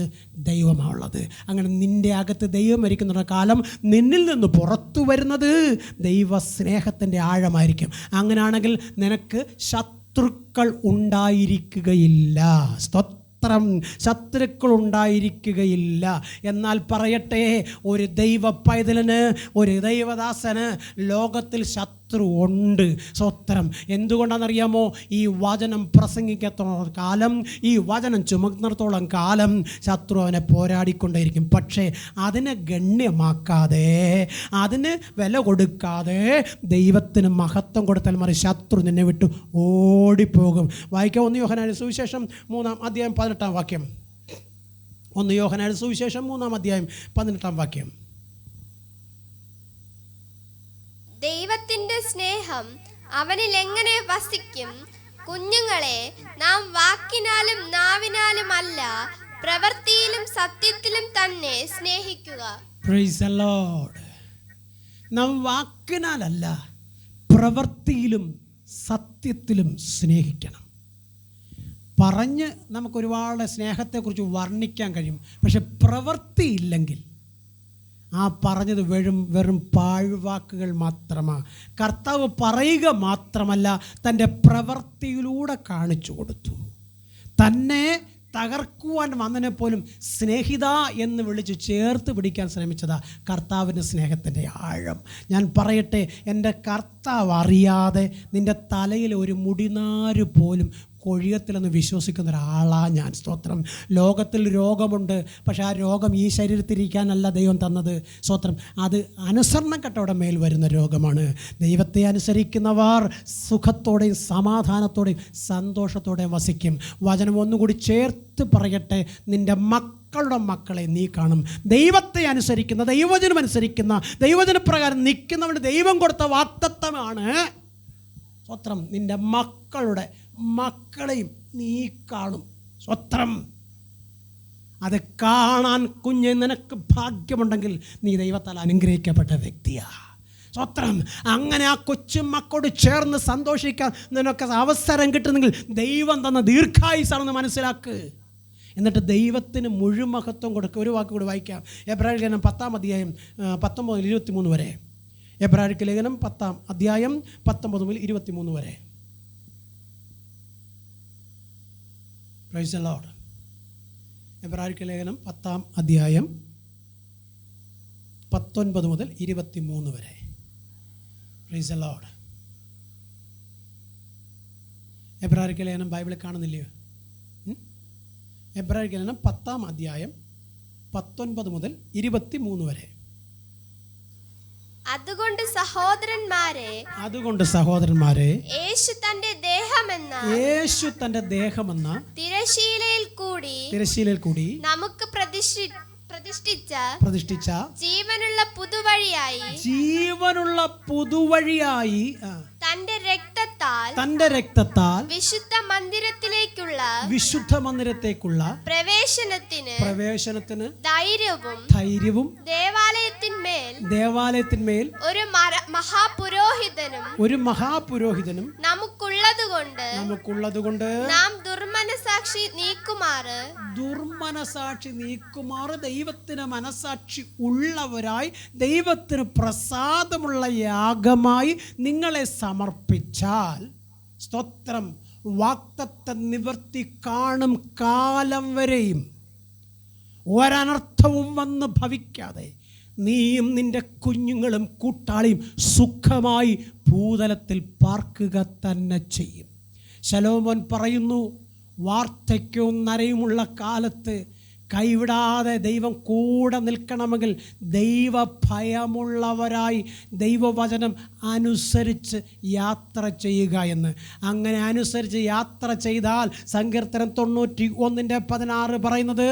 ദൈവമാണ് ഉള്ളത്. അങ്ങനെ നിൻ്റെ അകത്ത് ദൈവം ഇരിക്കുന്ന കാലം നിന്നിൽ നിന്ന് പുറത്തു വരുന്നത് ദൈവ സ്നേഹത്തിൻ്റെ ആഴമായിരിക്കും. അങ്ങനെയാണെങ്കിൽ നിനക്ക് ശത്രുക്കൾ ഉണ്ടായിരിക്കുകയില്ല. ശത്രുക്കൾ ഉണ്ടായിരിക്കുകയില്ല. എന്നാൽ പറയട്ടെ, ഒരു ദൈവ പൈതലിന്, ഒരു ദൈവദാസന് ലോകത്തിൽ ശത്രു ഉണ്ട്. സ്തോത്രം. എന്തുകൊണ്ടാണെന്നറിയാമോ? ഈ വചനം പ്രസംഗിക്കത്തോളം കാലം, ഈ വചനം ചുമന്നിടത്തോളം കാലം ശത്രു അവനെ പോരാടിക്കൊണ്ടേയിരിക്കും. പക്ഷേ അതിനെ ഗണ്യമാക്കാതെ, അതിന് വില കൊടുക്കാതെ ദൈവത്തിന് മഹത്വം കൊടുത്താൽ മറി ശത്രു നിന്നെ വിട്ട് ഓടിപ്പോകും. വായിക്കാം 1 യോഹന്നാന്റെ സുവിശേഷം 3-ാം അധ്യായം 18-ാം വാക്യം. 1 യോഹന്നാന്റെ സുവിശേഷം 3-ാം അധ്യായം 18-ാം വാക്യം. ദൈവത്തിന്റെ സ്നേഹം അവനിൽ എങ്ങനെ വസിക്കും? കുഞ്ഞുങ്ങളെ, നാം വാക്കിനാലും നാവിനാലും അല്ല, പ്രവൃത്തിയിലും സത്യത്തിലും തന്നെ സ്നേഹിക്കുക. Price the Lord. നാം വാക്കിനാലല്ല, പ്രവൃത്തിയിലും സത്യത്തിലും സ്നേഹിക്കണം. പറഞ്ഞ് നമുക്കൊരുപാട് സ്നേഹത്തെക്കുറിച്ച് വർണ്ണിക്കാൻ കഴിയും. പക്ഷെ പ്രവൃത്തിയില്ലെങ്കിൽ ആ പറഞ്ഞത് വെറും പാഴ്വാക്കുകൾ മാത്രമാണ്. കർത്താവ് പറയുക മാത്രമല്ല, തൻ്റെ പ്രവൃത്തിയിലൂടെ കാണിച്ചു കൊടുത്തു. തന്നെ തകർക്കുവാൻ വന്നതിനെ പോലും സ്നേഹിത എന്ന് വിളിച്ച് ചേർത്ത് പിടിക്കാൻ ശ്രമിച്ചതാ കർത്താവിൻ്റെ സ്നേഹത്തിൻ്റെ ആഴം. ഞാൻ പറയട്ടെ, എൻ്റെ കർത്താവ് അറിയാതെ നിൻ്റെ തലയിൽ ഒരു മുടിനാര് പോലും കൊഴിയത്തിലെന്ന് വിശ്വസിക്കുന്ന ഒരാളാണ് ഞാൻ. സ്തോത്രം. ലോകത്തിൽ രോഗമുണ്ട്, പക്ഷേ ആ രോഗം ഈ ശരീരത്തിരിക്കാനല്ല ദൈവം തന്നത്. സ്തോത്രം. അത് അനുസരണം കെട്ടവരുടെ മേൽ വരുന്ന രോഗമാണ്. ദൈവത്തെ അനുസരിക്കുന്നവർ സുഖത്തോടെയും സമാധാനത്തോടെയും സന്തോഷത്തോടെയും വസിക്കും. വചനം ഒന്നുകൂടി ചേർത്ത് പറയട്ടെ, നിൻ്റെ മക്കൾ മക്കളുടെ മക്കളെ നീ കാണും. ദൈവത്തെ അനുസരിക്കുന്ന, ദൈവവചനം അനുസരിക്കുന്ന, ദൈവവചനപ്രകാരം നിൽക്കുന്നവന് ദൈവം കൊടുത്ത വാഗ്ദത്തമാണ്. സ്വത്രം, നിൻ്റെ മക്കളുടെ മക്കളെയും നീ കാണും. സ്വത്രം, അത് കാണാൻ കുഞ്ഞ് നിനക്ക് ഭാഗ്യമുണ്ടെങ്കിൽ നീ ദൈവത്താൽ അനുഗ്രഹിക്കപ്പെട്ട വ്യക്തിയാണ്. സ്വത്രം, അങ്ങനെ ആ കൊച്ചു മക്കളോട് ചേർന്ന് സന്തോഷിക്കാൻ നിനക്ക് അവസരം കിട്ടുന്നെങ്കിൽ ദൈവം തന്ന ദീർഘായുസാണെന്ന് മനസ്സിലാക്ക്. എന്നിട്ട് ദൈവത്തിന് മുഴുമഹത്വം കൊടുക്കുക. ഒരു വാക്ക് കൂടി വായിക്കാം. എബ്രായർ ലേഖനം 10-ാം അധ്യായം 19-23 വരെ. എബ്രായർ ലേഖനം 10-ാം അധ്യായം 19-23 വരെ. Price the Lord. എബ്രായർ ലേഖനം 10-ാം അധ്യായം 19-23 വരെ. Price the Lord. എബ്രായർ ലേഖനം ബൈബിളിൽ കാണുന്നില്ലയോ? എബ്രായർ ലേഖനം 10-ാം അധ്യായം 19-23 വരെ. അതുകൊണ്ട് സഹോദരന്മാരെ, യേശു തന്റെ ദേഹമെന്ന തിരശീലയിൽ കൂടി നമുക്ക് പ്രതിഷ്ഠിച്ച ജീവനുള്ള പുതുവഴിയായി തന്റെ രക്തത്താൽ വിശുദ്ധ മന്ദിരത്തിലേക്കുള്ള പ്രവേശനത്തിന് ധൈര്യവും ദേവാലയത്തിന്മേൽ ഒരു മഹാപുരോഹിതനും നമുക്കുള്ളതുകൊണ്ട് നാം ദുർമനസാക്ഷി നീക്കുമാറ് ദൈവത്തിന് മനസാക്ഷി ഉള്ളവരായി ദൈവത്തിന് പ്രസാദമുള്ള യാഗമായി നിങ്ങളെ സമർപ്പിച്ചാൽ, സ്തോത്രം, വാഗ്ദത്ത നിവർത്തി കാണും കാലം വരെയും ഒരനർത്ഥവും വന്ന് ഭവിക്കാതെ നീയും നിന്റെ കുഞ്ഞുങ്ങളും കൂട്ടാളിയും സുഖമായി ഭൂതലത്തിൽ പാർക്കുക തന്നെ ചെയ്യും. ശലോമോൻ പറയുന്നു, വാർദ്ധക്യവും നരയുമുള്ള കാലത്ത് കൈവിടാതെ ദൈവം കൂടെ നിൽക്കണമെങ്കിൽ ദൈവഭയമുള്ളവരായി ദൈവവചനം അനുസരിച്ച് യാത്ര ചെയ്യുക എന്ന്. അങ്ങനെ അനുസരിച്ച് യാത്ര ചെയ്താൽ സങ്കീർത്തനം 91:16 പറയുന്നത്,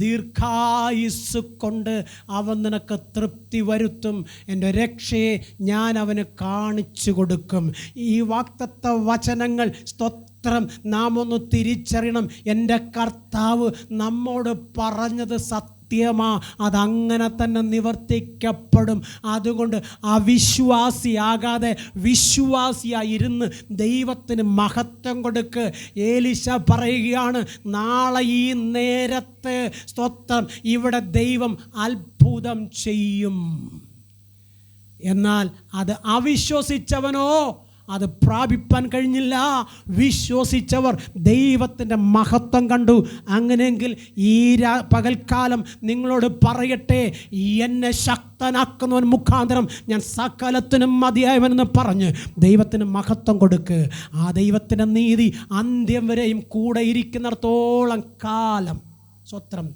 ദീർഘായുസ് കൊണ്ട് അവൻ നിനക്ക് തൃപ്തി വരുത്തും, എൻ്റെ രക്ഷയെ ഞാൻ അവന് കാണിച്ചു കൊടുക്കും. ഈ വാഗ്ദത്ത വചനങ്ങൾ നാം ഒന്ന് തിരിച്ചറിയണം. എൻ്റെ കർത്താവ് നമ്മോട് പറഞ്ഞത് സത്യമാ, അതങ്ങനെ തന്നെ നിവർത്തിക്കപ്പെടും. അതുകൊണ്ട് അവിശ്വാസിയാകാതെ വിശ്വാസിയായിരുന്ന് ദൈവത്തിന് മഹത്വം കൊടുക്ക്. എലീശ പറയുകയാണ്, നാളെ ഈ നേരത്ത് സ്തോത്രം ഇവിടെ ദൈവം അത്ഭുതം ചെയ്യും. എന്നാൽ അത് അവിശ്വസിച്ചവനോ അത് പ്രാപിപ്പാൻ കഴിഞ്ഞില്ല. വിശ്വസിച്ചവർ ദൈവത്തിൻ്റെ മഹത്വം കണ്ടു. അങ്ങനെയെങ്കിൽ ഈ പകൽക്കാലം നിങ്ങളോട് പറയട്ടെ, എന്നെ ശക്തനാക്കുന്നവൻ മുഖാന്തരം ഞാൻ സകലത്തിനും മതിയായവനെന്ന് പറഞ്ഞ് ദൈവത്തിന് മഹത്വം കൊടുക്ക്. ആ ദൈവത്തിൻ്റെ നീതി അന്ത്യം വരെയും കൂടെ ഇരിക്കുന്നിടത്തോളം കാലം സ്വത്രം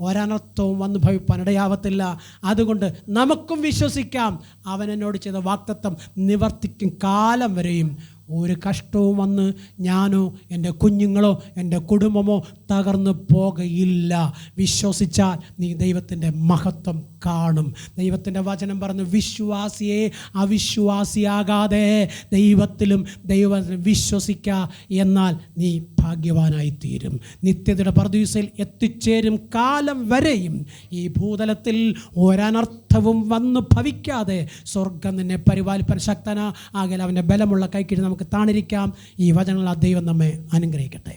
ഒരനർത്ഥവും വന്ന് ഭവിപ്പാൻ ഇടയാവത്തില്ല. അതുകൊണ്ട് നമുക്കും വിശ്വസിക്കാം, അവൻ എന്നോട് ചെയ്ത വാഗ്ദത്തം നിവർത്തിക്കും കാലം വരെയും. ഒരു കഷ്ടവും വന്ന് ഞാനോ എൻ്റെ കുഞ്ഞുങ്ങളോ എൻ്റെ കുടുംബമോ തകർന്നു പോകയില്ല. വിശ്വസിച്ചാൽ നീ ദൈവത്തിൻ്റെ മഹത്വം കാണും. ദൈവത്തിൻ്റെ വചനം പറഞ്ഞു, വിശ്വാസിയെ അവിശ്വാസിയാകാതെ ദൈവത്തിലും ദൈവത്തിലും വിശ്വസിക്കുക, എന്നാൽ നീ ഭാഗ്യവാനായി തീരും. നിത്യതയുടെ പർദീസയിൽ എത്തിച്ചേരും കാലം വരെയും ഈ ഭൂതലത്തിൽ ഒരനർത്ഥവും വന്ന് ഭവിക്കാതെ സ്വർഗം നിന്നെ പരിപാലിപ്പാൻ ശക്തനാ. ആകയാൽ അവൻ്റെ ബലമുള്ള കൈക്കീഴിൽ നമുക്ക് താണിരിക്കാം. ഈ വചനങ്ങൾ ദൈവം നമ്മെ അനുഗ്രഹിക്കട്ടെ.